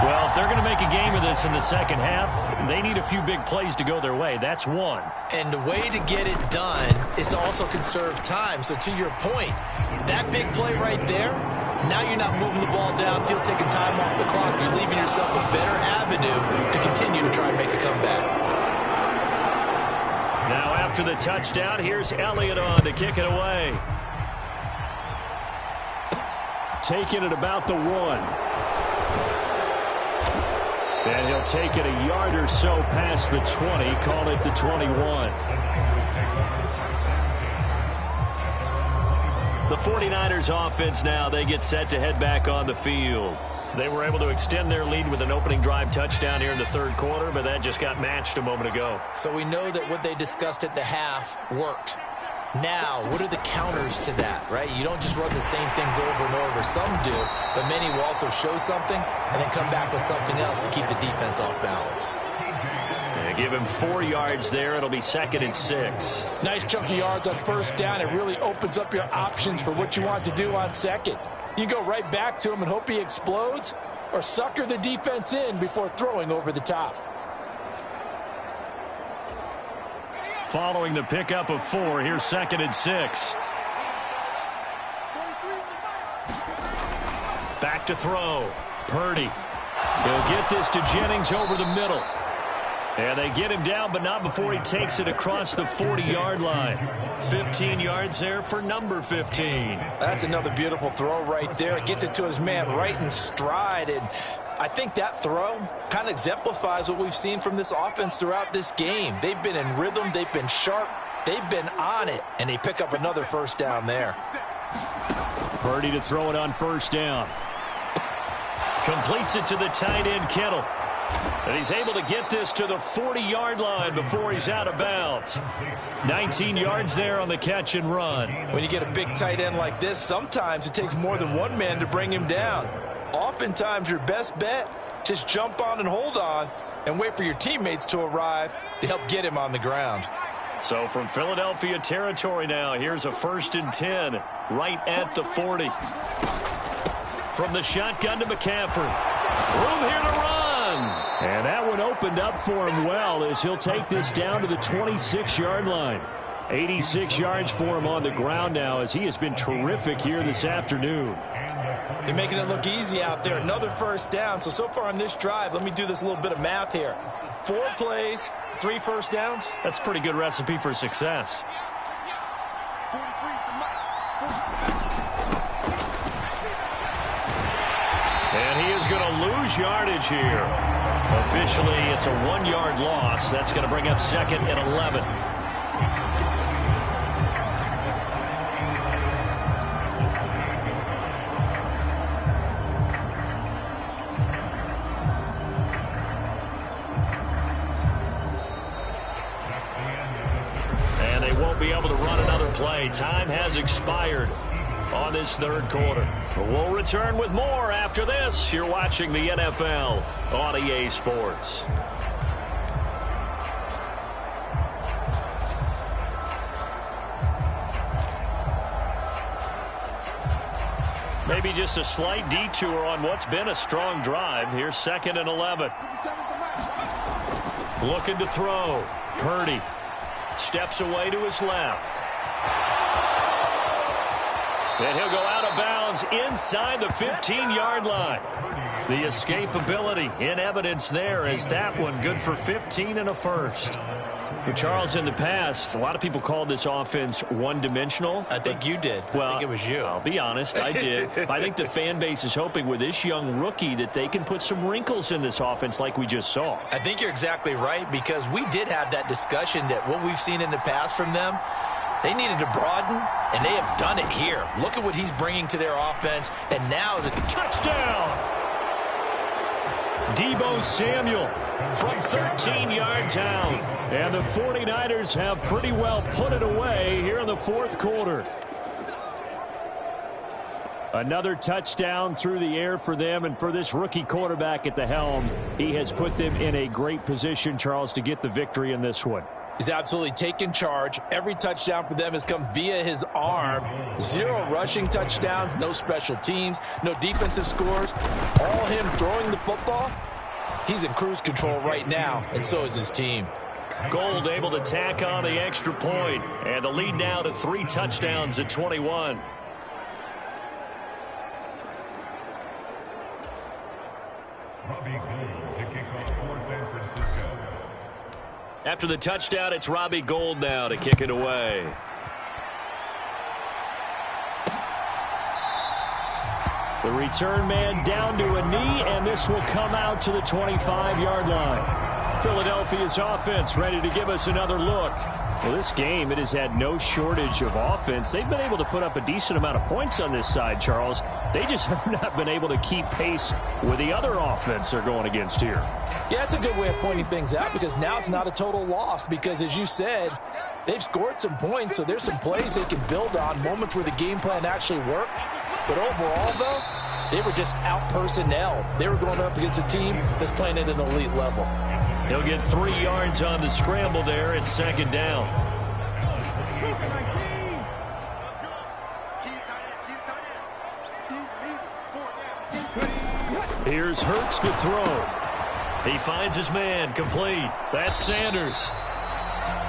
Well, if they're going to make a game of this in the second half, they need a few big plays to go their way. That's one. And the way to get it done is to also conserve time. So to your point, that big play right there, now you're not moving the ball downfield, taking time off the clock. You're leaving yourself a better avenue to continue to try and make a comeback. Now after the touchdown, here's Elliott on to kick it away. Taking it about the 1. And he'll take it a yard or so past the 20, call it the 21. The 49ers offense now, they get set to head back on the field. They were able to extend their lead with an opening drive touchdown here in the third quarter, but that just got matched a moment ago. So we know that what they discussed at the half worked. Now, what are the counters to that, right? You don't just run the same things over and over. Some do, but many will also show something and then come back with something else to keep the defense off balance. They give him 4 yards there. It'll be 2nd and 6. Nice chunk of yards on first down. It really opens up your options for what you want to do on second. You go right back to him and hope he explodes, or sucker the defense in before throwing over the top. Following the pickup of 4, here's 2nd and 6. Back to throw. Purdy. He'll get this to Jennings over the middle. And they get him down, but not before he takes it across the 40-yard line. 15 yards there for number 15. That's another beautiful throw right there. It gets it to his man right in stride. And I think that throw kind of exemplifies what we've seen from this offense throughout this game. They've been in rhythm. They've been sharp. They've been on it. And they pick up another first down there. Purdy to throw it on first down. Completes it to the tight end, Kittle. And he's able to get this to the 40-yard line before he's out of bounds. 19 yards there on the catch and run. When you get a big tight end like this, sometimes it takes more than one man to bring him down. Oftentimes, your best bet, just jump on and hold on and wait for your teammates to arrive to help get him on the ground. So from Philadelphia territory now, here's a 1st and 10 right at the 40. From the shotgun to McCaffrey. Room here to run. And that one opened up for him well as he'll take this down to the 26-yard line. 86 yards for him on the ground now as he has been terrific here this afternoon. They're making it look easy out there. Another first down. So far on this drive, let me do this little bit of math here. 4 plays, 3 first downs. That's a pretty good recipe for success. And he is going to lose yardage here. Officially, it's a 1-yard loss. That's going to bring up 2nd and 11. Be able to run another play. Time has expired on this 3rd quarter. We'll return with more after this. You're watching the NFL on EA Sports. Maybe just a slight detour on what's been a strong drive. Here's 2nd and 11. Looking to throw. Purdy. Steps away to his left. And he'll go out of bounds inside the 15-yard line. The escapability in evidence there as that one good for 15 and a first. But Charles, in the past, a lot of people called this offense one-dimensional. I think you did. Well, I think it was you. I'll be honest, I did. But I think the fan base is hoping with this young rookie that they can put some wrinkles in this offense like we just saw. I think you're exactly right because we did have that discussion that what we've seen in the past from them, they needed to broaden, and they have done it here. Look at what he's bringing to their offense, and now is a touchdown. Deebo Samuel from 13 yards out. And the 49ers have pretty well put it away here in the 4th quarter. Another touchdown through the air for them, and for this rookie quarterback at the helm, he has put them in a great position, Charles, to get the victory in this one. He's absolutely taken charge. Every touchdown for them has come via his arm. 0 rushing touchdowns, no special teams, no defensive scores. All him throwing the football. He's in cruise control right now, and so is his team. Gold able to tack on the extra point, and the lead now to 3 touchdowns at 21. After the touchdown, it's Robbie Gould now to kick it away. The return man down to a knee, and this will come out to the 25-yard line. Philadelphia's offense ready to give us another look. Well, this game, it has had no shortage of offense. They've been able to put up a decent amount of points on this side, Charles. They just have not been able to keep pace with the other offense they're going against here. Yeah, that's a good way of pointing things out because now it's not a total loss because, as you said, they've scored some points, so there's some plays they can build on, moments where the game plan actually worked. But overall, though, they were just out-personnel. They were going up against a team that's playing at an elite level. He'll get 3 yards on the scramble there. It's 2nd down. Here's Hurts to throw. He finds his man complete. That's Sanders.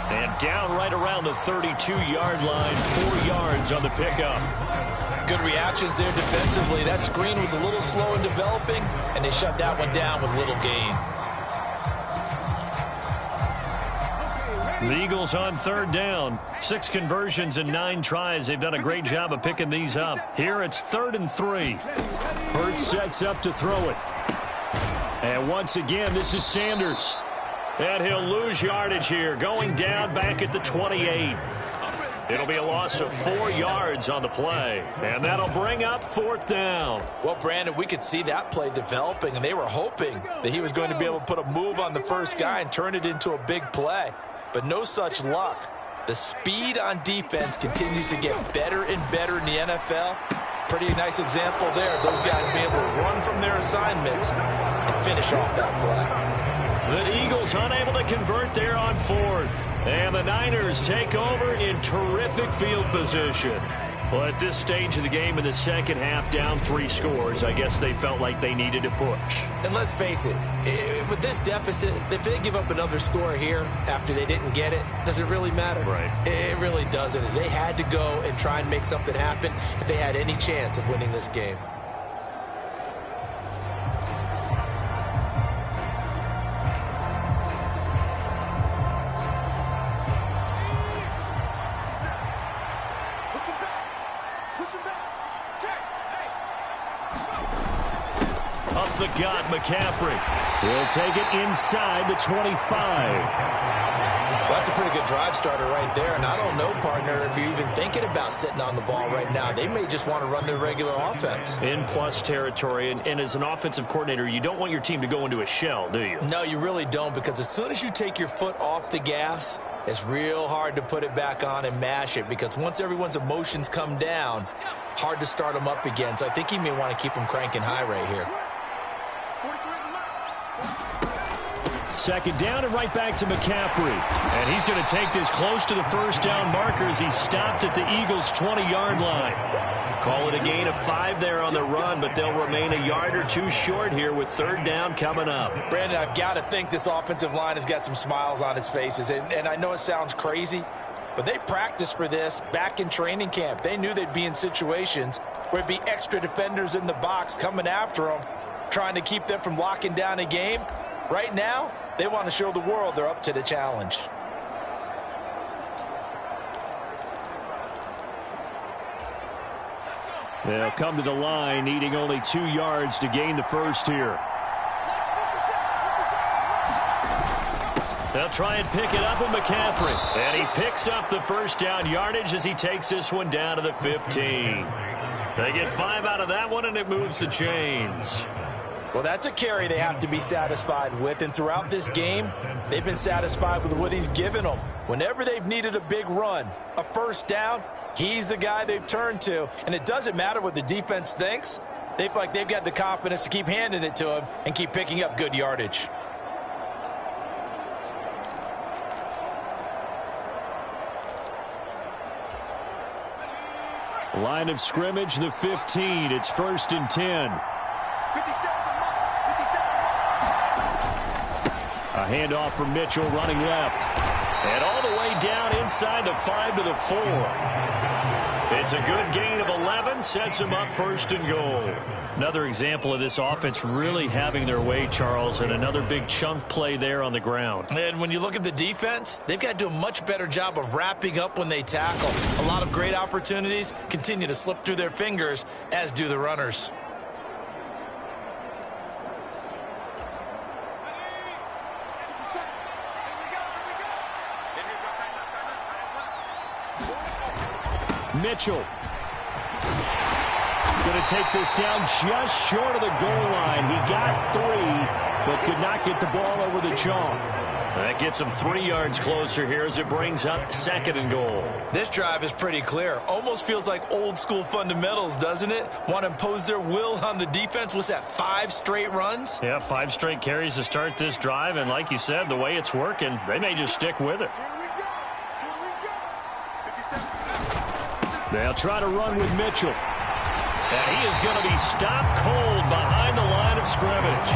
And down right around the 32-yard line, 4 yards on the pickup. Good reactions there defensively. That screen was a little slow in developing, and they shut that one down with little gain. The Eagles on 3rd down. 6 conversions and 9 tries. They've done a great job of picking these up. Here it's 3rd and 3. Hurts sets up to throw it. And once again, this is Sanders. And he'll lose yardage here, going down back at the 28. It'll be a loss of 4 yards on the play. And that'll bring up 4th down. Well, Brandon, we could see that play developing, and they were hoping that he was going to be able to put a move on the first guy and turn it into a big play. But no such luck. The speed on defense continues to get better and better in the NFL. Pretty nice example there. Those guys being able to run from their assignments and finish off that play. The Eagles unable to convert there on 4th. And the Niners take over in terrific field position. Well, at this stage of the game in the second half, down 3 scores, I guess they felt like they needed to push. And let's face it, with this deficit, if they give up another score here after they didn't get it, does it really matter? Right. It really doesn't. They had to go and try and make something happen if they had any chance of winning this game. Up the gut, McCaffrey. He'll take it inside the 25. Well, that's a pretty good drive starter right there. And I don't know, partner, if you're even thinking about sitting on the ball right now. They may just want to run their regular offense. In plus territory, and as an offensive coordinator, you don't want your team to go into a shell, do you? No, you really don't, because as soon as you take your foot off the gas, it's real hard to put it back on and mash it, because once everyone's emotions come down, hard to start them up again. So I think he may want to keep them cranking high right here. Second down and right back to McCaffrey. And he's going to take this close to the first down marker as he stopped at the Eagles' 20-yard line. Call it a gain of 5 there on the run, but they'll remain a yard or 2 short here with third down coming up. Brandon, I've got to think this offensive line has got some smiles on its faces. And I know it sounds crazy, but they practiced for this back in training camp. They knew they'd be in situations where it'd be extra defenders in the box coming after them, trying to keep them from locking down a game. Right now, they want to show the world they're up to the challenge. They'll come to the line, needing only 2 yards to gain the first here. They'll try and pick it up with McCaffrey. And he picks up the first down yardage as he takes this one down to the 15. They get 5 out of that one, and it moves the chains. Well, that's a carry they have to be satisfied with, and throughout this game, they've been satisfied with what he's given them. Whenever they've needed a big run, a first down, he's the guy they've turned to, and it doesn't matter what the defense thinks. They feel like they've got the confidence to keep handing it to him and keep picking up good yardage. Line of scrimmage, the 15. It's 1st and 10. A handoff from Mitchell running left. And all the way down inside the 5 to the 4. It's a good gain of 11. Sets him up 1st and goal. Another example of this offense really having their way, Charles, and another big chunk play there on the ground. And when you look at the defense, they've got to do a much better job of wrapping up when they tackle. A lot of great opportunities continue to slip through their fingers, as do the runners. Mitchell going to take this down just short of the goal line. He got 3, but could not get the ball over the chalk. That gets him 3 yards closer here as it brings up 2nd and goal. This drive is pretty clear. Almost feels like old school fundamentals, doesn't it? Want to impose their will on the defense. What's that, 5 straight runs? Yeah, 5 straight carries to start this drive, and like you said, the way it's working, they may just stick with it. They'll try to run with Mitchell. And he is going to be stopped cold behind the line of scrimmage.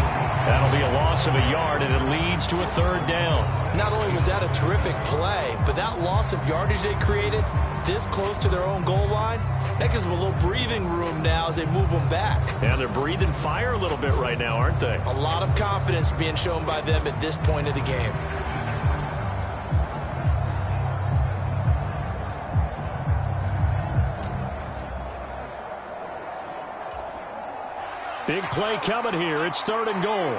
That'll be a loss of a yard, and it leads to a 3rd down. Not only was that a terrific play, but that loss of yardage they created this close to their own goal line, that gives them a little breathing room now as they move them back. Yeah, they're breathing fire a little bit right now, aren't they? A lot of confidence being shown by them at this point of the game. Big play coming here. It's 3rd and goal.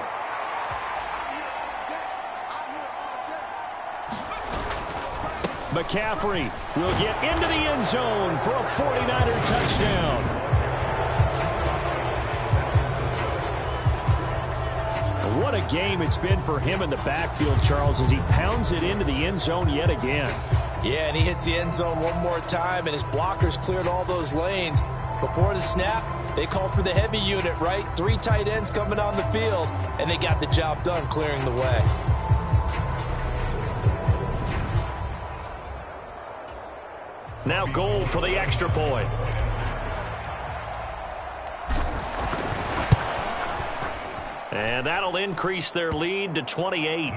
McCaffrey will get into the end zone for a 49er touchdown. What a game it's been for him in the backfield, Charles, as he pounds it into the end zone yet again. Yeah, and he hits the end zone one more time, and his blockers cleared all those lanes. Before the snap, they called for the heavy unit, right? 3 tight ends coming on the field, and they got the job done clearing the way. Now Gold for the extra point. And that'll increase their lead to 28.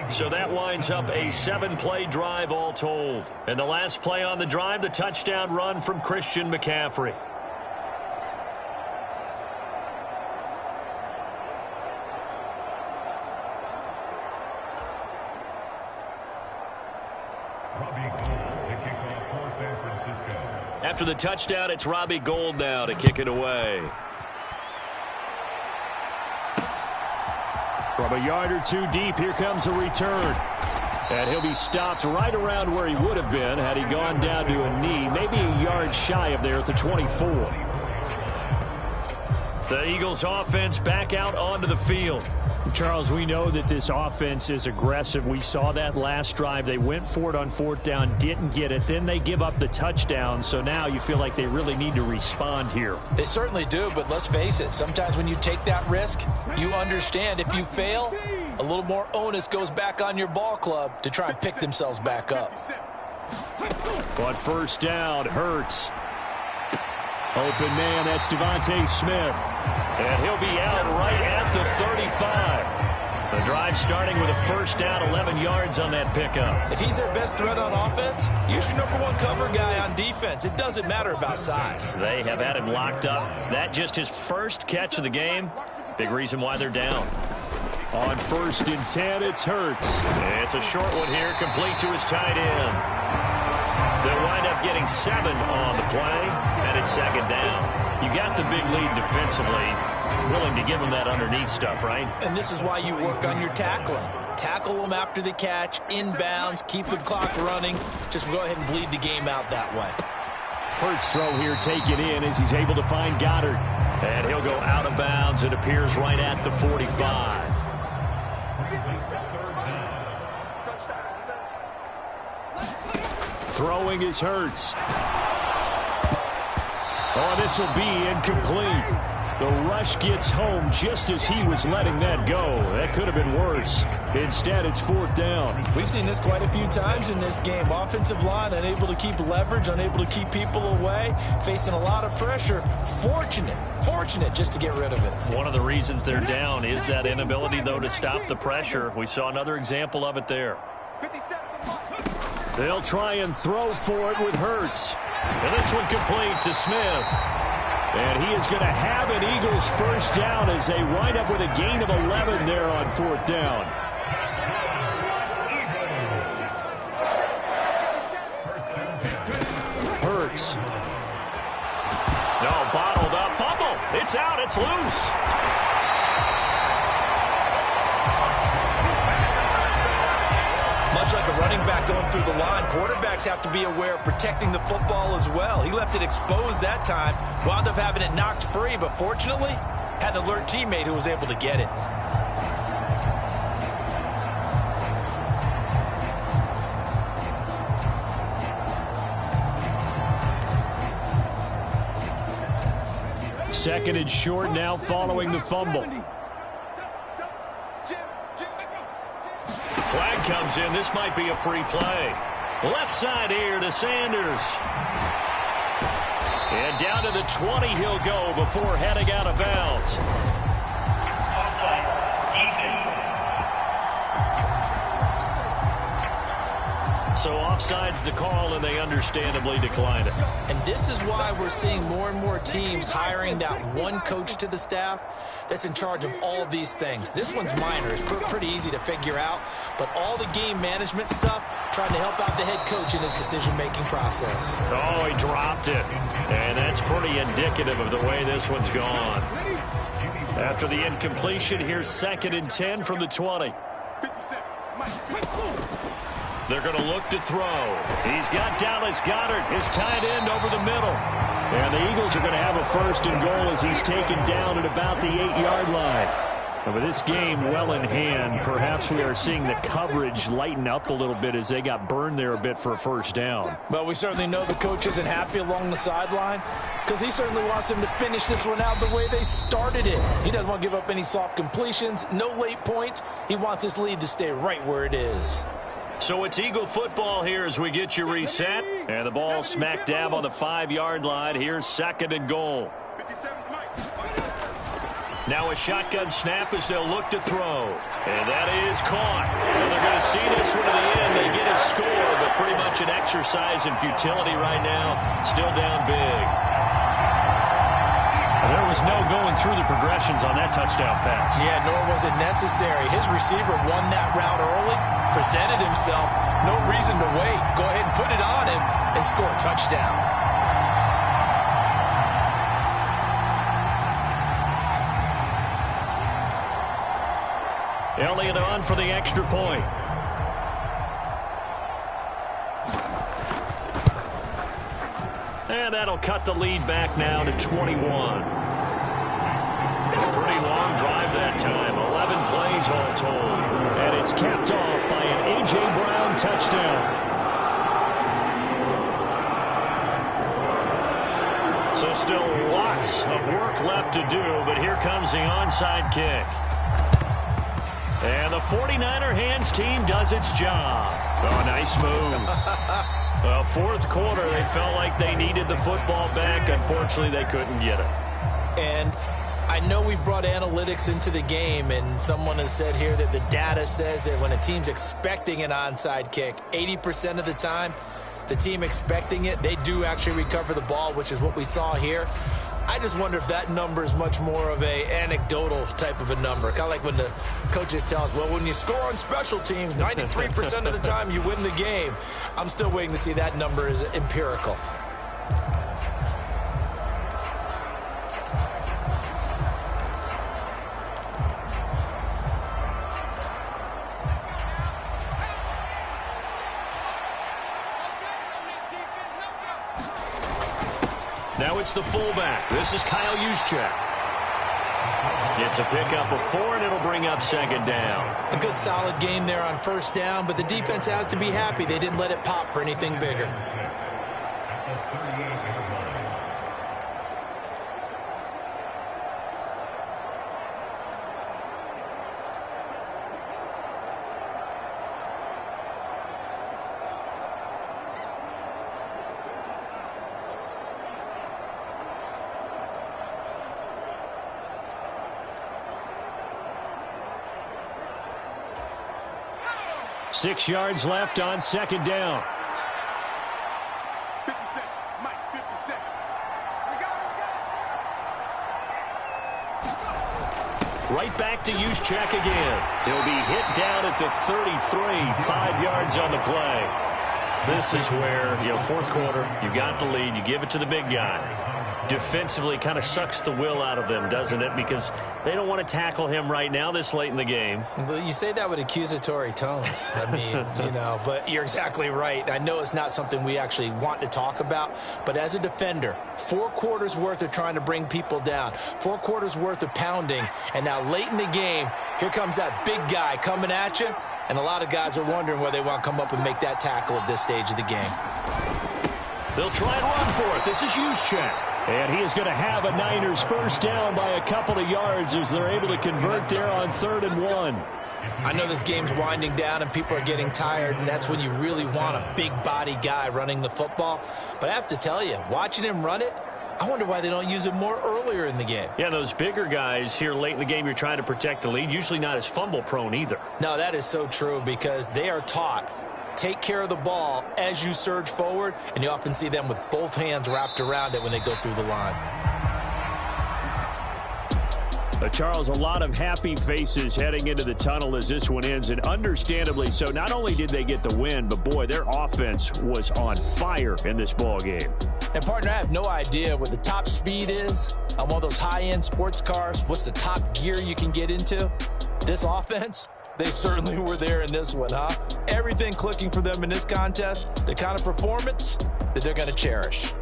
So that winds up a 7-play drive all told. And the last play on the drive, the touchdown run from Christian McCaffrey. After the touchdown, it's Robbie Gould now to kick it away. From a yard or two deep, here comes a return. And he'll be stopped right around where he would have been had he gone down to a knee, maybe a yard shy of there at the 24. The Eagles offense back out onto the field. Charles, we know that this offense is aggressive. We saw that last drive. They went for it on 4th down, didn't get it. Then they give up the touchdown. So now you feel like they really need to respond here. They certainly do, but let's face it. Sometimes when you take that risk, you understand if you fail, a little more onus goes back on your ball club to try and pick themselves back up. On 1st down, Hurts. Open man, that's Devontae Smith. And he'll be out right at the 35. The drive starting with a 1st down, 11 yards on that pickup. If he's their best threat on offense, use your #1 cover guy on defense. It doesn't matter about size. They have had him locked up. That just his first catch of the game. Big reason why they're down. On 1st and 10, it's Hurts. It's a short one here, complete to his tight end. They'll wind up getting 7 on the play, and it's 2nd down. You got the big lead defensively. Willing to give them that underneath stuff, right? And this is why you work on your tackling. Tackle them after the catch, inbounds, keep the clock running. Just go ahead and bleed the game out that way. Hurts throw here taken in as he's able to find Goddard. And he'll go out of bounds. It appears right at the 45. Throwing is Hurts. Oh, this will be incomplete. The rush gets home just as he was letting that go. That could have been worse. Instead, it's 4th down. We've seen this quite a few times in this game. Offensive line unable to keep leverage, unable to keep people away, facing a lot of pressure. Fortunate just to get rid of it. One of the reasons they're down is that inability, though, to stop the pressure. We saw another example of it there. They'll try and throw for it with Hurts. And this one complete to Smith. And he is going to have an Eagles 1st down as they wind up with a gain of 11 there on 4th down. Hurts. No, bottled up. Fumble. It's out. It's loose. Much like a running back going through the line, quarterbacks have to be aware of protecting the football as well. He left it exposed that time, wound up having it knocked free, but fortunately, had an alert teammate who was able to get it. Second and short now following the fumble. Flag comes in. This might be a free play. Left side here to Sanders. And down to the 20 he'll go before heading out of bounds. So offside's the call, and they understandably declined it. And this is why we're seeing more and more teams hiring that one coach to the staff that's in charge of all of these things. This one's minor. It's pretty easy to figure out. But all the game management stuff, trying to help out the head coach in his decision-making process. Oh, he dropped it. And that's pretty indicative of the way this one's gone. After the incompletion, here's 2nd and 10 from the 20. They're going to look to throw. He's got Dallas Goedert, his tight end, over the middle. And the Eagles are going to have a 1st and goal as he's taken down at about the 8-yard line. And with this game well in hand, perhaps we are seeing the coverage lighten up a little bit as they got burned there a bit for a 1st down. Well, we certainly know the coach isn't happy along the sideline. because he certainly wants them to finish this one out the way they started it. He doesn't want to give up any soft completions, no late points. He wants his lead to stay right where it is. So it's Eagle football here as we get you reset. And the ball smack dab on the 5-yard line. Here's 2nd and goal. Now a shotgun snap as they'll look to throw. And that is caught. Well, they're going to see this one to the end. They get a score, but pretty much an exercise in futility right now. Still down big. There was no going through the progressions on that touchdown pass. Yeah, nor was it necessary. His receiver won that route early, presented himself. No reason to wait. Go ahead and put it on him and score a touchdown. Elliott on for the extra point. And that'll cut the lead back now to 21. A pretty long drive that time. 11 plays all told. And it's capped off by an A.J. Brown touchdown. So still lots of work left to do, but here comes the onside kick. And the 49er hands team does its job. Oh, nice move. Well, 4th quarter, they felt like they needed the football back. Unfortunately, they couldn't get it. And I know we brought analytics into the game, and someone has said here that the data says that when a team's expecting an onside kick, 80% of the time, the team expecting it, they do actually recover the ball, which is what we saw here. I just wonder if that number is much more of a anecdotal type of a number. Kind of like when the coaches tell us, well, when you score on special teams, 93% of the time you win the game. I'm still waiting to see that number is empirical. Now it's the fullback. This is Kyle Juszczyk. It's a pickup of 4, and it'll bring up 2nd down. A good solid game there on 1st down, but the defense has to be happy they didn't let it pop for anything bigger. Six yards left on 2nd down. 50 Mike, 50 Right back to Juszczyk again. He'll be hit down at the 33, 5 yards on the play. This is where, 4th quarter, you got the lead, you give it to the big guy. Defensively kind of sucks the will out of them, doesn't it? Because they don't want to tackle him right now this late in the game. Well, you say that with accusatory tones. I mean, but you're exactly right. I know it's not something we actually want to talk about, but as a defender, 4 quarters worth of trying to bring people down, 4 quarters worth of pounding, and now late in the game, here comes that big guy coming at you, and a lot of guys are wondering where they want to come up and make that tackle at this stage of the game. They'll try and run for it. This is Juszczyk. And he is going to have a Niners 1st down by a couple of yards as they're able to convert there on 3rd and 1. I know this game's winding down and people are getting tired, and that's when you really want a big body guy running the football. But I have to tell you, watching him run it, I wonder why they don't use him more earlier in the game. Yeah, those bigger guys here late in the game, you're trying to protect the lead, usually not as fumble prone either. No, that is so true because they are taught take care of the ball as you surge forward, and you often see them with both hands wrapped around it when they go through the line. Charles, a lot of happy faces heading into the tunnel as this one ends, and understandably so. Not only did they get the win, but boy, their offense was on fire in this ball game. And partner, I have no idea what the top speed is on one of those high-end sports cars. What's the top gear you can get into? This offense, they certainly were there in this one, huh? Everything clicking for them in this contest, the kind of performance that they're going to cherish.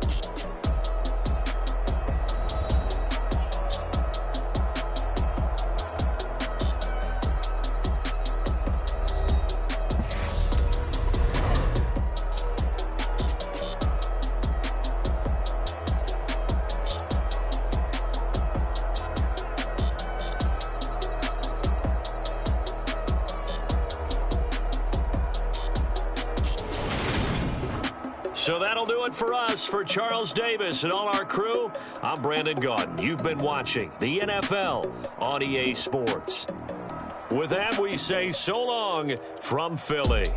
So that'll do it for us. For Charles Davis and all our crew, I'm Brandon Gaudin. You've been watching the NFL on EA Sports. With that, we say so long from Philly.